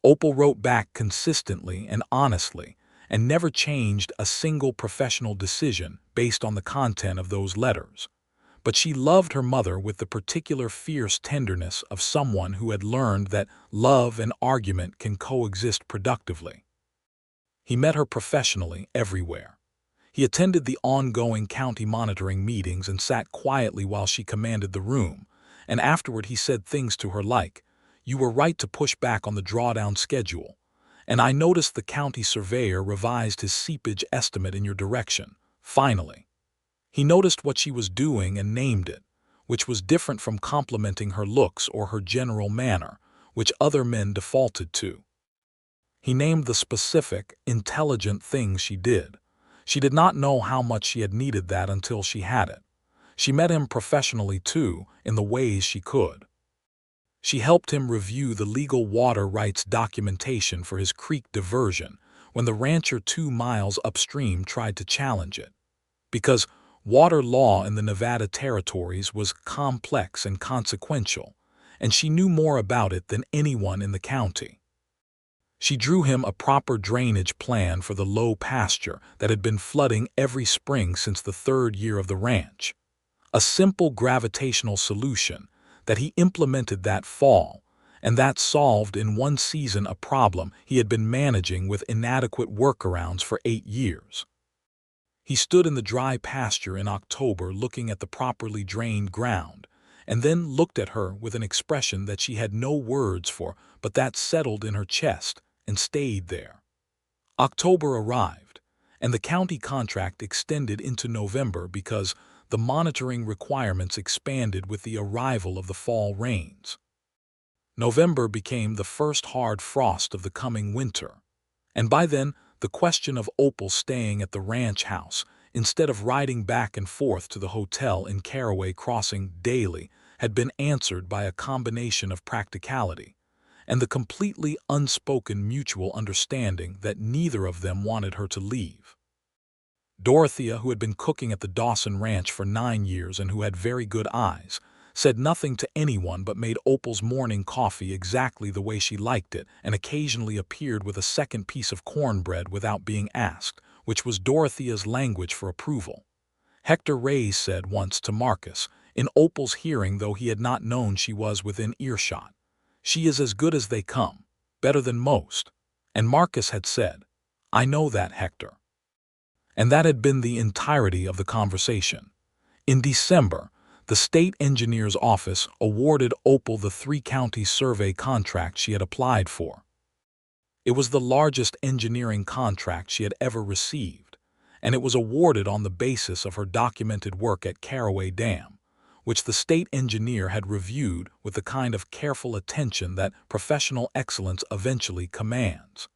Opal wrote back consistently and honestly, and never changed a single professional decision based on the content of those letters. But she loved her mother with the particular fierce tenderness of someone who had learned that love and argument can coexist productively. He met her professionally everywhere. He attended the ongoing county monitoring meetings and sat quietly while she commanded the room, and afterward he said things to her like, "You were right to push back on the drawdown schedule, and I noticed the county surveyor revised his seepage estimate in your direction, finally." He noticed what she was doing and named it, which was different from complimenting her looks or her general manner, which other men defaulted to. He named the specific, intelligent things she did. She did not know how much she had needed that until she had it. She met him professionally, too, in the ways she could. She helped him review the legal water rights documentation for his creek diversion when the rancher 2 miles upstream tried to challenge it. Because water law in the Nevada territories was complex and consequential, and she knew more about it than anyone in the county. She drew him a proper drainage plan for the low pasture that had been flooding every spring since the 3rd year of the ranch. A simple gravitational solution that he implemented that fall, and that solved in one season a problem he had been managing with inadequate workarounds for 8 years. He stood in the dry pasture in October looking at the properly drained ground, and then looked at her with an expression that she had no words for, but that settled in her chest and stayed there. October arrived, and the county contract extended into November because the monitoring requirements expanded with the arrival of the fall rains. November became the first hard frost of the coming winter, and by then the question of Opal staying at the ranch house instead of riding back and forth to the hotel in Carraway Crossing daily had been answered by a combination of practicality and the completely unspoken mutual understanding that neither of them wanted her to leave. Dorothea, who had been cooking at the Dawson Ranch for 9 years and who had very good eyes, said nothing to anyone but made Opal's morning coffee exactly the way she liked it and occasionally appeared with a second piece of cornbread without being asked, which was Dorothea's language for approval. Hector Reyes said once to Marcus, in Opal's hearing though he had not known she was within earshot, "She is as good as they come, better than most." And Marcus had said, "I know that, Hector." And that had been the entirety of the conversation. In December, the state engineer's office awarded Opal the 3-county survey contract she had applied for. It was the largest engineering contract she had ever received, and it was awarded on the basis of her documented work at Carraway Dam, which the state engineer had reviewed with the kind of careful attention that professional excellence eventually commands.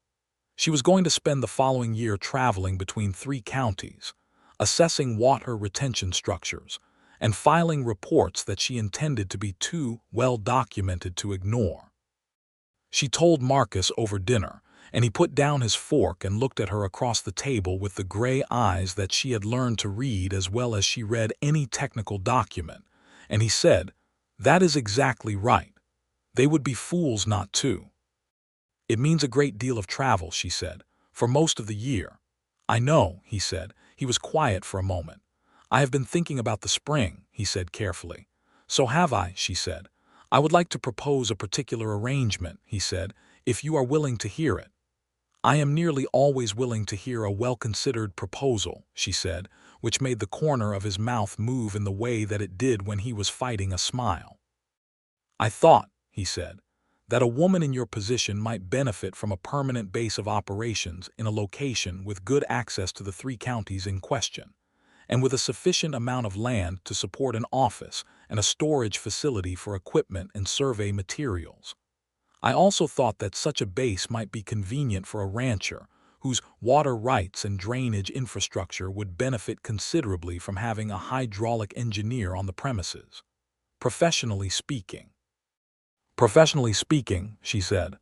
She was going to spend the following year traveling between 3 counties, assessing water retention structures, and filing reports that she intended to be too well documented to ignore. She told Marcus over dinner, and he put down his fork and looked at her across the table with the gray eyes that she had learned to read as well as she read any technical document, and he said, "That is exactly right. They would be fools not to." "It means a great deal of travel," she said, "for most of the year." "I know," he said. He was quiet for a moment. "I have been thinking about the spring," he said carefully. "So have I," she said. "I would like to propose a particular arrangement," he said, "if you are willing to hear it." "I am nearly always willing to hear a well-considered proposal," she said, which made the corner of his mouth move in the way that it did when he was fighting a smile. "I thought," he said, "that a woman in your position might benefit from a permanent base of operations in a location with good access to the 3 counties in question, and with a sufficient amount of land to support an office and a storage facility for equipment and survey materials. I also thought that such a base might be convenient for a rancher whose water rights and drainage infrastructure would benefit considerably from having a hydraulic engineer on the premises. Professionally speaking." "Professionally speaking," she said.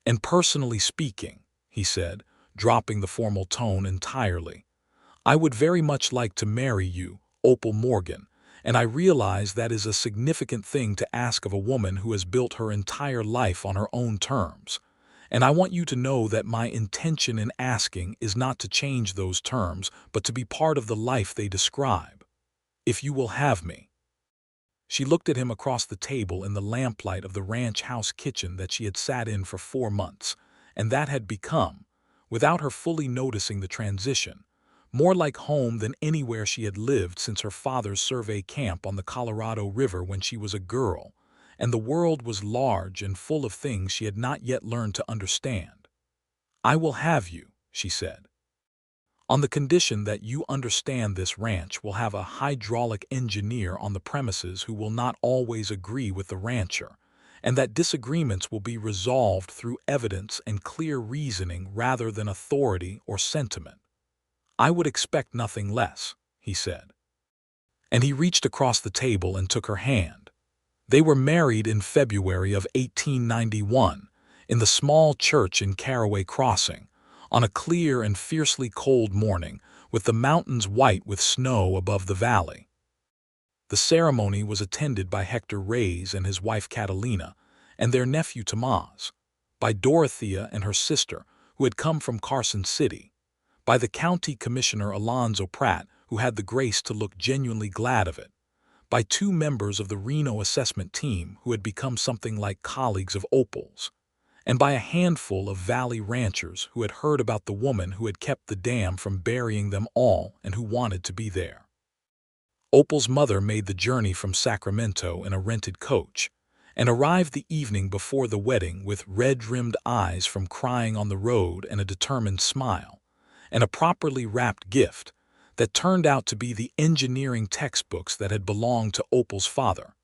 "And personally speaking," he said, dropping the formal tone entirely. "I would very much like to marry you, Opal Morgan, and I realize that is a significant thing to ask of a woman who has built her entire life on her own terms. And I want you to know that my intention in asking is not to change those terms, but to be part of the life they describe. If you will have me." She looked at him across the table in the lamplight of the ranch house kitchen that she had sat in for 4 months, and that had become, without her fully noticing the transition, more like home than anywhere she had lived since her father's survey camp on the Colorado River when she was a girl, and the world was large and full of things she had not yet learned to understand. "I will have you," she said, "on the condition that you understand this ranch will have a hydraulic engineer on the premises who will not always agree with the rancher, and that disagreements will be resolved through evidence and clear reasoning rather than authority or sentiment. I would expect nothing less," he said. And he reached across the table and took her hand. They were married in February of 1891 in the small church in Carraway Crossing, on a clear and fiercely cold morning, with the mountains white with snow above the valley. The ceremony was attended by Hector Reyes and his wife Catalina, and their nephew Tomás, by Dorothea and her sister, who had come from Carson City, by the county commissioner Alonzo Pratt, who had the grace to look genuinely glad of it, by 2 members of the Reno assessment team who had become something like colleagues of Opal's, and by a handful of valley ranchers who had heard about the woman who had kept the dam from burying them all and who wanted to be there. Opal's mother made the journey from Sacramento in a rented coach, and arrived the evening before the wedding with red-rimmed eyes from crying on the road and a determined smile, and a properly wrapped gift that turned out to be the engineering textbooks that had belonged to Opal's father,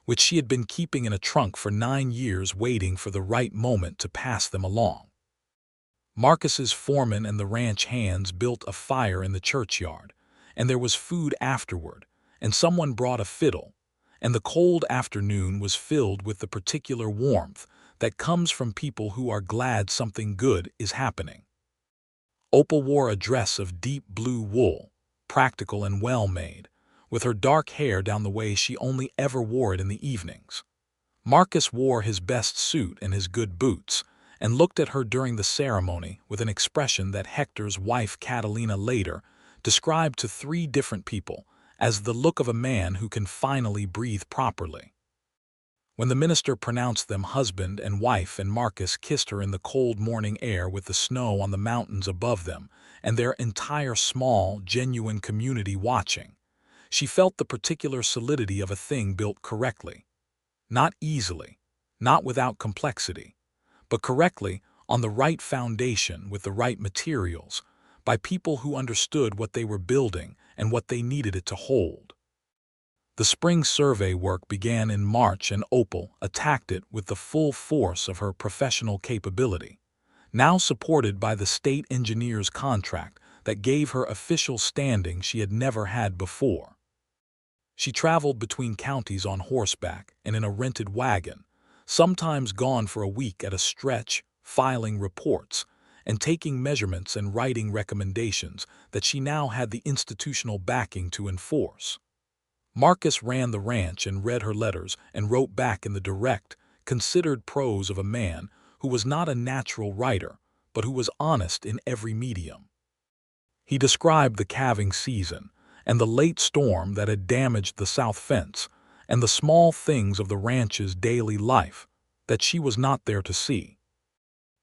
which she had been keeping in a trunk for 9 years waiting for the right moment to pass them along. Marcus's foreman and the ranch hands built a fire in the churchyard, and there was food afterward, and someone brought a fiddle, and the cold afternoon was filled with the particular warmth that comes from people who are glad something good is happening. Opal wore a dress of deep blue wool, practical and well-made, with her dark hair down the way she only ever wore it in the evenings. Marcus wore his best suit and his good boots, and looked at her during the ceremony with an expression that Hector's wife Catalina later described to 3 different people as the look of a man who can finally breathe properly. When the minister pronounced them husband and wife and Marcus kissed her in the cold morning air with the snow on the mountains above them and their entire small, genuine community watching, she felt the particular solidity of a thing built correctly. Not easily, not without complexity, but correctly on the right foundation with the right materials, by people who understood what they were building and what they needed it to hold. The spring survey work began in March and Opal attacked it with the full force of her professional capability, now supported by the state engineer's contract that gave her official standing she had never had before. She traveled between counties on horseback and in a rented wagon, sometimes gone for a week at a stretch, filing reports and taking measurements and writing recommendations that she now had the institutional backing to enforce. Marcus ran the ranch and read her letters and wrote back in the direct, considered prose of a man who was not a natural writer, but who was honest in every medium. He described the calving season, and the late storm that had damaged the south fence, and the small things of the ranch's daily life that she was not there to see.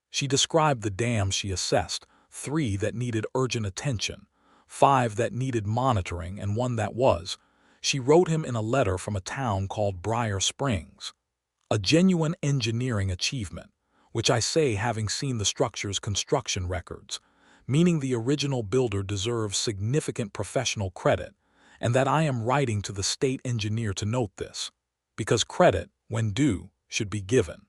She described the dams she assessed, 3 that needed urgent attention, 5 that needed monitoring, and 1 that was. She wrote him in a letter from a town called Briar Springs, a genuine engineering achievement, which I say having seen the structure's construction records, meaning the original builder deserves significant professional credit, and that I am writing to the state engineer to note this, because credit, when due, should be given.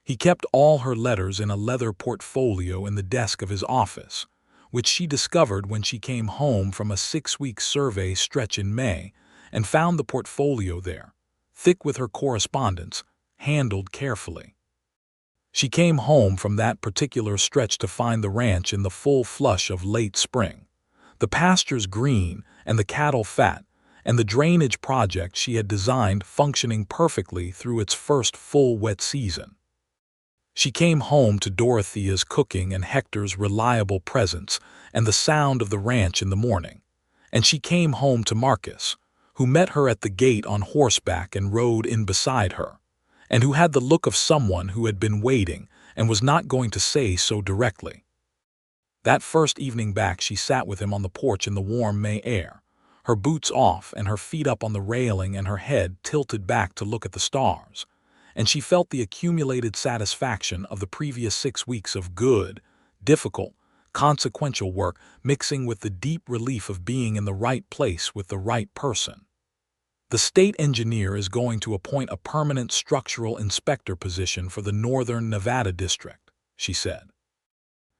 He kept all her letters in a leather portfolio in the desk of his office, which she discovered when she came home from a 6-week survey stretch in May, and found the portfolio there, thick with her correspondence, handled carefully. She came home from that particular stretch to find the ranch in the full flush of late spring, the pastures green and the cattle fat, and the drainage project she had designed functioning perfectly through its first full wet season. She came home to Dorothea's cooking and Hector's reliable presence and the sound of the ranch in the morning, and she came home to Marcus, who met her at the gate on horseback and rode in beside her, and who had the look of someone who had been waiting and was not going to say so directly. That first evening back she sat with him on the porch in the warm May air, her boots off and her feet up on the railing and her head tilted back to look at the stars, and she felt the accumulated satisfaction of the previous 6 weeks of good, difficult, consequential work mixing with the deep relief of being in the right place with the right person. The state engineer is going to appoint a permanent structural inspector position for the Northern Nevada district, she said.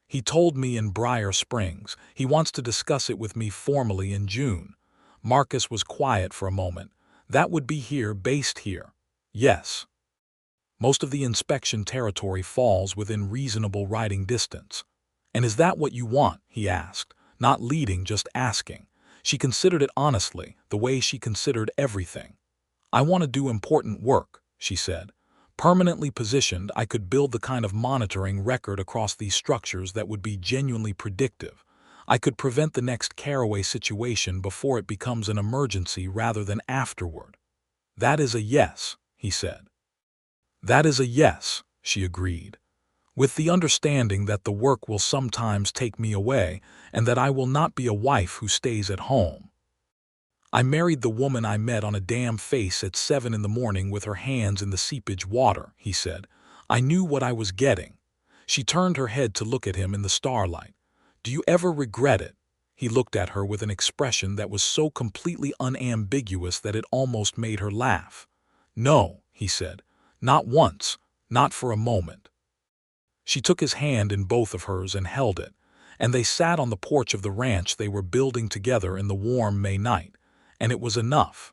He told me in Briar Springs he wants to discuss it with me formally in June. Marcus was quiet for a moment. That would be here, based here. Yes. Most of the inspection territory falls within reasonable riding distance. And is that what you want? He asked, not leading, just asking. She considered it honestly, the way she considered everything. I want to do important work, she said. Permanently positioned, I could build the kind of monitoring record across these structures that would be genuinely predictive. I could prevent the next Carraway situation before it becomes an emergency rather than afterward. That is a yes, he said. That is a yes, she agreed, with the understanding that the work will sometimes take me away and that I will not be a wife who stays at home. I married the woman I met on a dam face at 7 in the morning with her hands in the seepage water, he said. I knew what I was getting. She turned her head to look at him in the starlight. Do you ever regret it? He looked at her with an expression that was so completely unambiguous that it almost made her laugh. No, he said. Not once, not for a moment. She took his hand in both of hers and held it, and they sat on the porch of the ranch they were building together in the warm May night, and it was enough.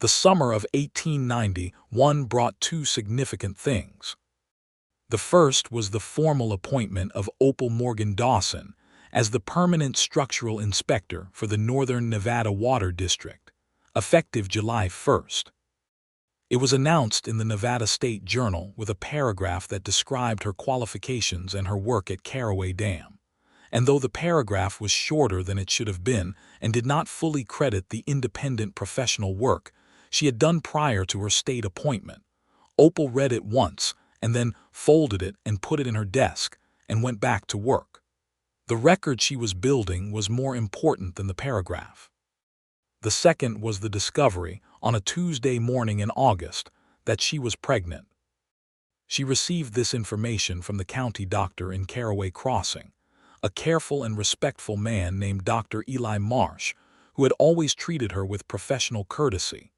The summer of 1891 brought 2 significant things. The first was the formal appointment of Opal Morgan Dawson as the permanent structural inspector for the Northern Nevada Water District, effective July 1st. It was announced in the Nevada State Journal with a paragraph that described her qualifications and her work at Carraway Dam. And though the paragraph was shorter than it should have been and did not fully credit the independent professional work she had done prior to her state appointment, Opal read it once and then folded it and put it in her desk and went back to work. The record she was building was more important than the paragraph. The second was the discovery, on a Tuesday morning in August, that she was pregnant. She received this information from the county doctor in Carraway Crossing, a careful and respectful man named Dr. Eli Marsh, who had always treated her with professional courtesy.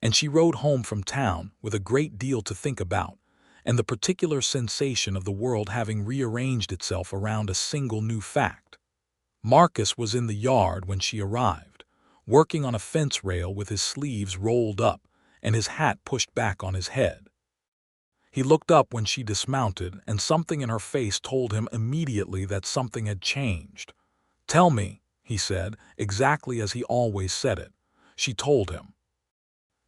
And she rode home from town with a great deal to think about, and the particular sensation of the world having rearranged itself around a single new fact. Marcus was in the yard when she arrived, working on a fence rail with his sleeves rolled up and his hat pushed back on his head. He looked up when she dismounted, and something in her face told him immediately that something had changed. Tell me, he said, exactly as he always said it. She told him.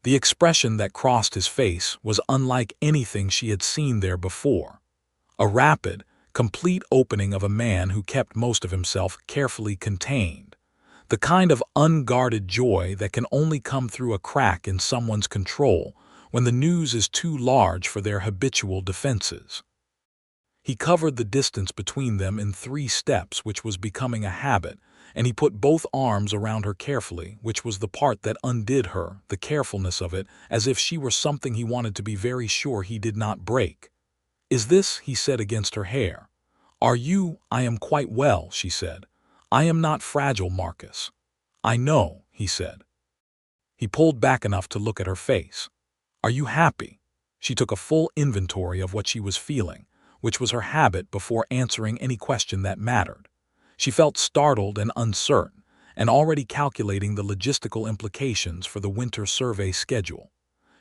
The expression that crossed his face was unlike anything she had seen there before. A rapid, complete opening of a man who kept most of himself carefully contained. The kind of unguarded joy that can only come through a crack in someone's control when the news is too large for their habitual defenses. He covered the distance between them in 3 steps, which was becoming a habit, and he put both arms around her carefully, which was the part that undid her, the carefulness of it, as if she were something he wanted to be very sure he did not break. Is this, he said against her hair. Are you? I am quite well, she said. I am not fragile, Marcus. I know, he said. He pulled back enough to look at her face. Are you happy? She took a full inventory of what she was feeling, which was her habit before answering any question that mattered. She felt startled and uncertain, and already calculating the logistical implications for the winter survey schedule.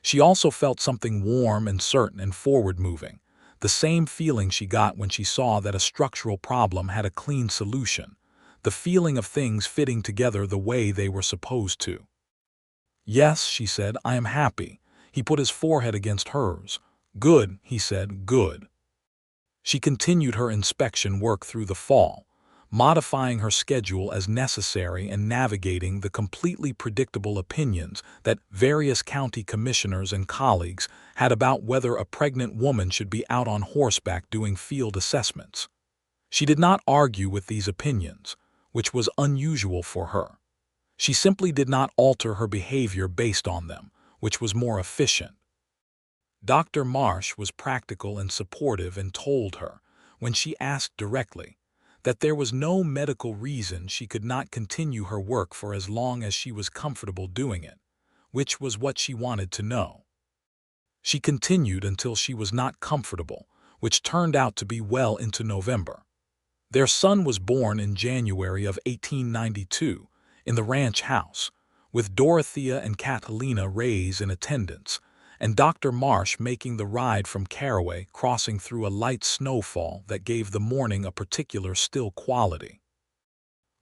She also felt something warm and certain and forward-moving, the same feeling she got when she saw that a structural problem had a clean solution, the feeling of things fitting together the way they were supposed to. "Yes," she said, "I am happy." He put his forehead against hers. "Good," he said, "good." She continued her inspection work through the fall, modifying her schedule as necessary and navigating the completely predictable opinions that various county commissioners and colleagues had about whether a pregnant woman should be out on horseback doing field assessments. She did not argue with these opinions, which was unusual for her. She simply did not alter her behavior based on them, which was more efficient. Dr. Marsh was practical and supportive and told her, when she asked directly, that there was no medical reason she could not continue her work for as long as she was comfortable doing it, which was what she wanted to know. She continued until she was not comfortable, which turned out to be well into November. Their son was born in January of 1892 in the ranch house, with Dorothea and Catalina Reyes in attendance, and Dr. Marsh making the ride from Carraway, crossing through a light snowfall that gave the morning a particular still quality.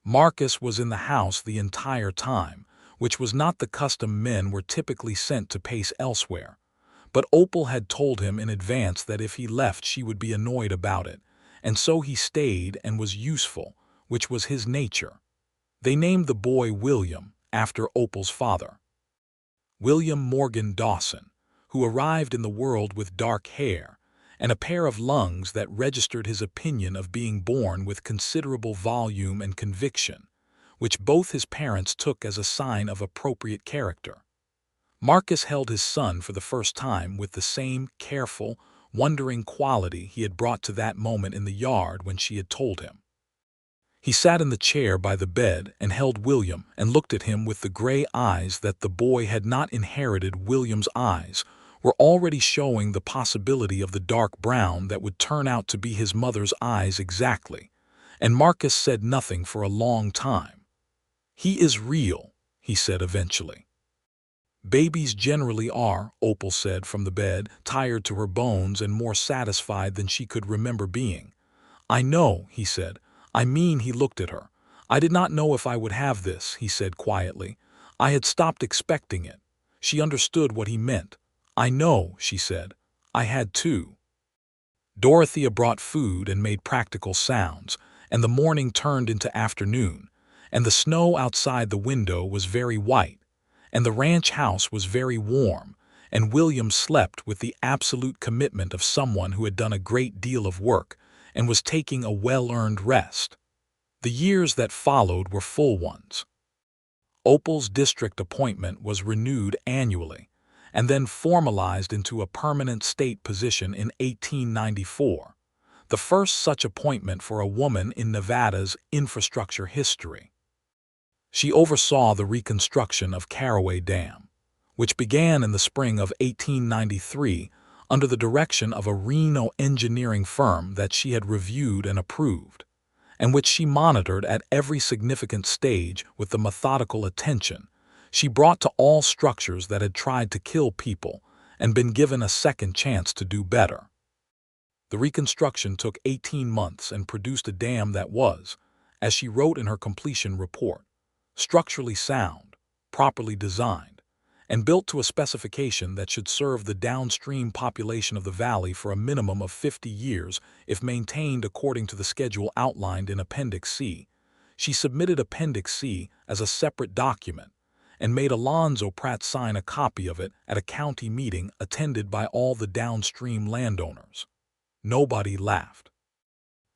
Marcus was in the house the entire time, which was not the custom. Men were typically sent to pace elsewhere, but Opal had told him in advance that if he left she would be annoyed about it, and so he stayed and was useful, which was his nature. They named the boy William, after Opal's father. William Morgan Dawson, who arrived in the world with dark hair and a pair of lungs that registered his opinion of being born with considerable volume and conviction, which both his parents took as a sign of appropriate character. Marcus held his son for the first time with the same careful, wondering quality he had brought to that moment in the yard when she had told him. He sat in the chair by the bed and held William and looked at him with the gray eyes that the boy had not inherited. William's eyes were already showing the possibility of the dark brown that would turn out to be his mother's eyes exactly, and Marcus said nothing for a long time. "He is real," he said eventually. "Babies generally are," Opal said from the bed, tired to her bones and more satisfied than she could remember being. "I know," he said. "I mean," he looked at her. "I did not know if I would have this," he said quietly. "I had stopped expecting it." She understood what he meant. "I know," she said. "I had too." Dorothea brought food and made practical sounds, and the morning turned into afternoon, and the snow outside the window was very white, and the ranch house was very warm, and William slept with the absolute commitment of someone who had done a great deal of work and was taking a well-earned rest. The years that followed were full ones. Opal's district appointment was renewed annually, and then formalized into a permanent state position in 1894, the first such appointment for a woman in Nevada's infrastructure history. She oversaw the reconstruction of Carraway Dam, which began in the spring of 1893 under the direction of a Reno engineering firm that she had reviewed and approved, and which she monitored at every significant stage with the methodical attention she brought to all structures that had tried to kill people and been given a second chance to do better. The reconstruction took 18 months and produced a dam that was, as she wrote in her completion report, structurally sound, properly designed, and built to a specification that should serve the downstream population of the valley for a minimum of 50 years if maintained according to the schedule outlined in Appendix C. She submitted Appendix C as a separate document and made Alonzo Pratt sign a copy of it at a county meeting attended by all the downstream landowners. Nobody laughed.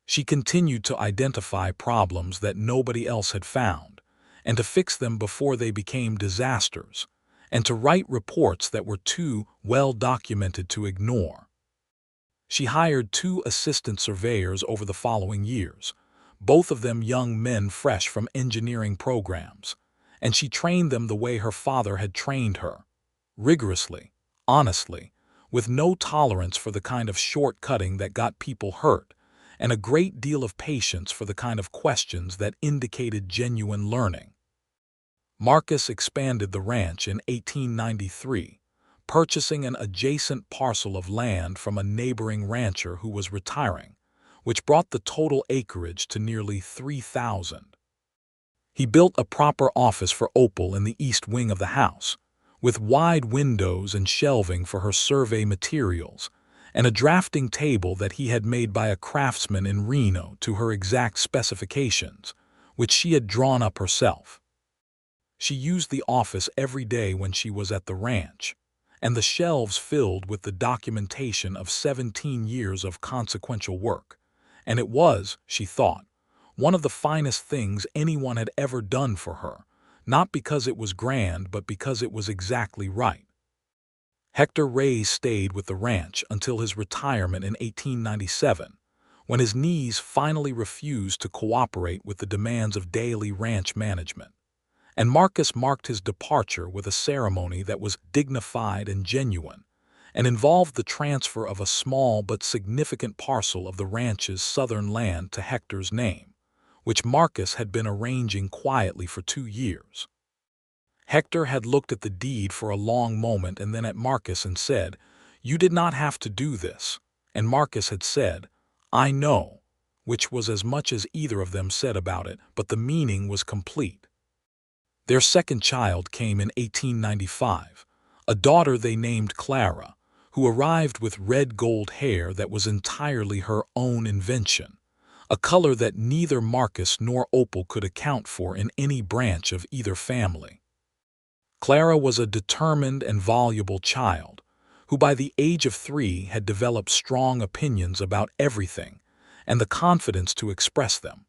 She continued to identify problems that nobody else had found, and to fix them before they became disasters, and to write reports that were too well documented to ignore. She hired 2 assistant surveyors over the following years, both of them young men fresh from engineering programs, and she trained them the way her father had trained her, rigorously, honestly, with no tolerance for the kind of short-cutting that got people hurt, and a great deal of patience for the kind of questions that indicated genuine learning. Marcus expanded the ranch in 1893, purchasing an adjacent parcel of land from a neighboring rancher who was retiring, which brought the total acreage to nearly 3,000. He built a proper office for Opal in the east wing of the house, with wide windows and shelving for her survey materials, and a drafting table that he had made by a craftsman in Reno to her exact specifications, which she had drawn up herself. She used the office every day when she was at the ranch, and the shelves filled with the documentation of 17 years of consequential work, and it was, she thought, one of the finest things anyone had ever done for her, not because it was grand but because it was exactly right. Hector Reyes stayed with the ranch until his retirement in 1897, when his knees finally refused to cooperate with the demands of daily ranch management, and Marcus marked his departure with a ceremony that was dignified and genuine, and involved the transfer of a small but significant parcel of the ranch's southern land to Hector's name, which Marcus had been arranging quietly for 2 years. Hector had looked at the deed for a long moment and then at Marcus and said, "You did not have to do this," and Marcus had said, "I know," which was as much as either of them said about it, but the meaning was complete. Their second child came in 1895, a daughter they named Clara, who arrived with red gold hair that was entirely her own invention, a color that neither Marcus nor Opal could account for in any branch of either family. Clara was a determined and voluble child, who by the age of 3 had developed strong opinions about everything and the confidence to express them,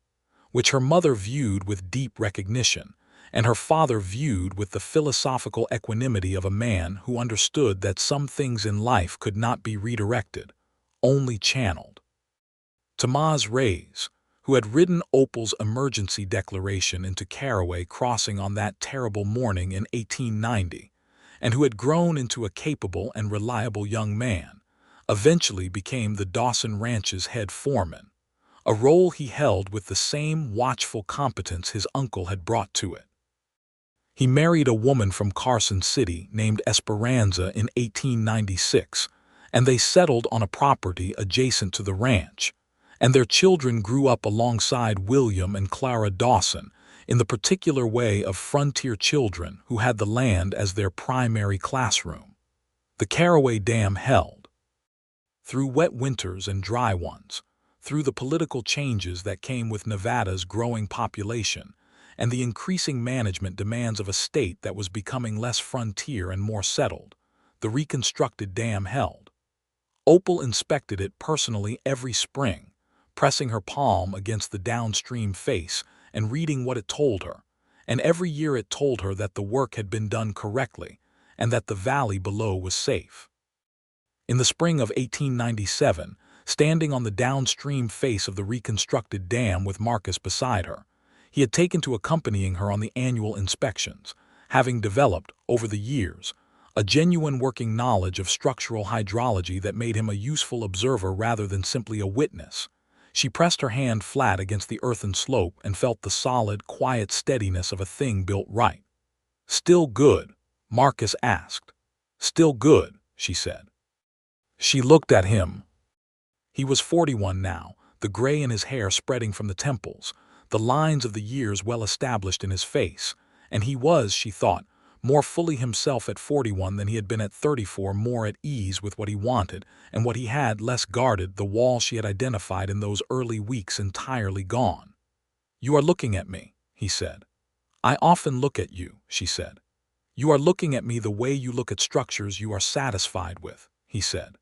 which her mother viewed with deep recognition, and her father viewed with the philosophical equanimity of a man who understood that some things in life could not be redirected, only channeled. Tomás Reyes, who had ridden Opal's emergency declaration into Carraway Crossing on that terrible morning in 1890, and who had grown into a capable and reliable young man, eventually became the Dawson Ranch's head foreman, a role he held with the same watchful competence his uncle had brought to it. He married a woman from Carson City named Esperanza in 1896, and they settled on a property adjacent to the ranch, and their children grew up alongside William and Clara Dawson in the particular way of frontier children who had the land as their primary classroom. The Carraway Dam held. Through wet winters and dry ones, through the political changes that came with Nevada's growing population and the increasing management demands of a state that was becoming less frontier and more settled, the reconstructed dam held. Opal inspected it personally every spring, pressing her palm against the downstream face and reading what it told her, and every year it told her that the work had been done correctly and that the valley below was safe. In the spring of 1897, standing on the downstream face of the reconstructed dam with Marcus beside her, he had taken to accompanying her on the annual inspections, having developed, over the years, a genuine working knowledge of structural hydrology that made him a useful observer rather than simply a witness. She pressed her hand flat against the earthen slope and felt the solid, quiet steadiness of a thing built right. "Still good?" Marcus asked. "Still good," she said. She looked at him. He was 41 now, the gray in his hair spreading from the temples, the lines of the years well established in his face, and he was, she thought, more fully himself at 41 than he had been at 34, more at ease with what he wanted and what he had, less guarded, the wall she had identified in those early weeks entirely gone. "You are looking at me," he said. "I often look at you," she said. "You are looking at me the way you look at structures you are satisfied with," he said.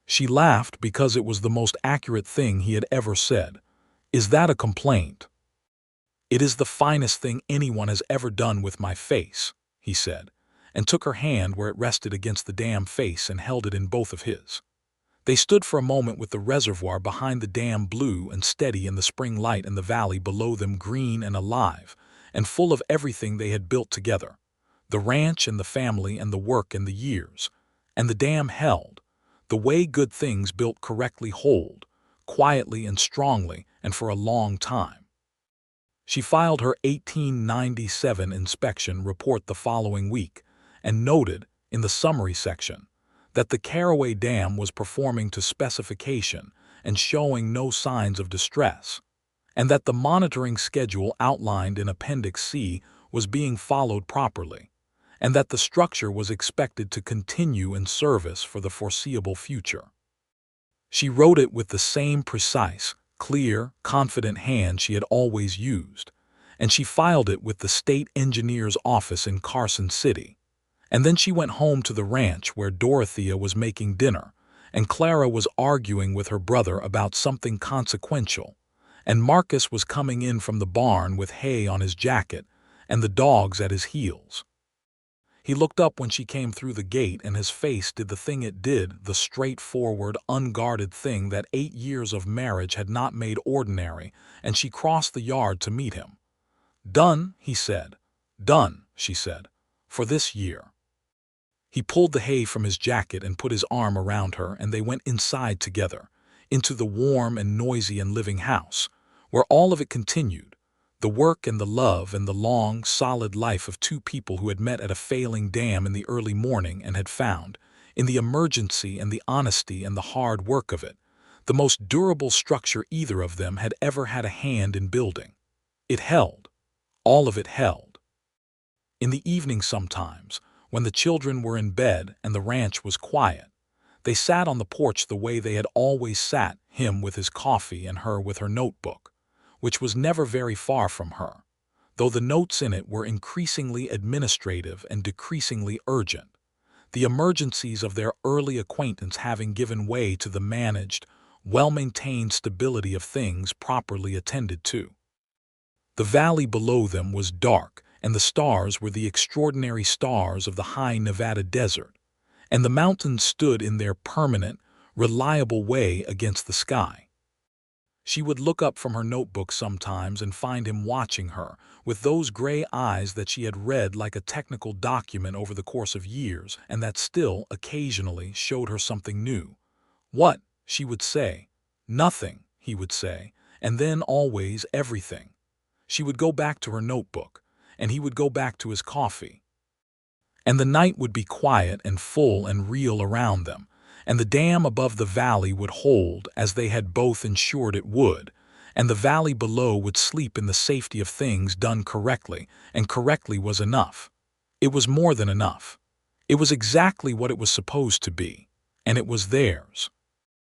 She laughed because it was the most accurate thing he had ever said. "Is that a complaint?" "It is the finest thing anyone has ever done with my face," he said, and took her hand where it rested against the dam face and held it in both of his. They stood for a moment with the reservoir behind the dam blue and steady in the spring light and the valley below them green and alive and full of everything they had built together, the ranch and the family and the work and the years, and the dam held, the way good things built correctly hold, quietly and strongly and for a long time. She filed her 1897 inspection report the following week and noted, in the summary section, that the Carraway Dam was performing to specification and showing no signs of distress, and that the monitoring schedule outlined in Appendix C was being followed properly, and that the structure was expected to continue in service for the foreseeable future. She wrote it with the same precise, clear, confident hand she had always used, and she filed it with the state engineer's office in Carson City. And then she went home to the ranch where Dorothea was making dinner, and Clara was arguing with her brother about something consequential, and Marcus was coming in from the barn with hay on his jacket and the dogs at his heels. He looked up when she came through the gate, and his face did the thing it did, the straightforward, unguarded thing that 8 years of marriage had not made ordinary, and she crossed the yard to meet him. "Done," he said. "Done," she said, "for this year." He pulled the hay from his jacket and put his arm around her, and they went inside together, into the warm and noisy and living house, where all of it continued, the work and the love and the long, solid life of two people who had met at a failing dam in the early morning and had found, in the emergency and the honesty and the hard work of it, the most durable structure either of them had ever had a hand in building. It held. All of it held. In the evening sometimes, when the children were in bed and the ranch was quiet, they sat on the porch the way they had always sat, him with his coffee and her with her notebook, which was never very far from her, though the notes in it were increasingly administrative and decreasingly urgent, the emergencies of their early acquaintance having given way to the managed, well-maintained stability of things properly attended to. The valley below them was dark, and the stars were the extraordinary stars of the high Nevada desert, and the mountains stood in their permanent, reliable way against the sky. She would look up from her notebook sometimes and find him watching her with those gray eyes that she had read like a technical document over the course of years, and that still, occasionally, showed her something new. "What?" she would say. "Nothing," he would say, and then always everything. She would go back to her notebook, and he would go back to his coffee. And the night would be quiet and full and real around them, and the dam above the valley would hold as they had both ensured it would, and the valley below would sleep in the safety of things done correctly, and correctly was enough. It was more than enough. It was exactly what it was supposed to be, and it was theirs.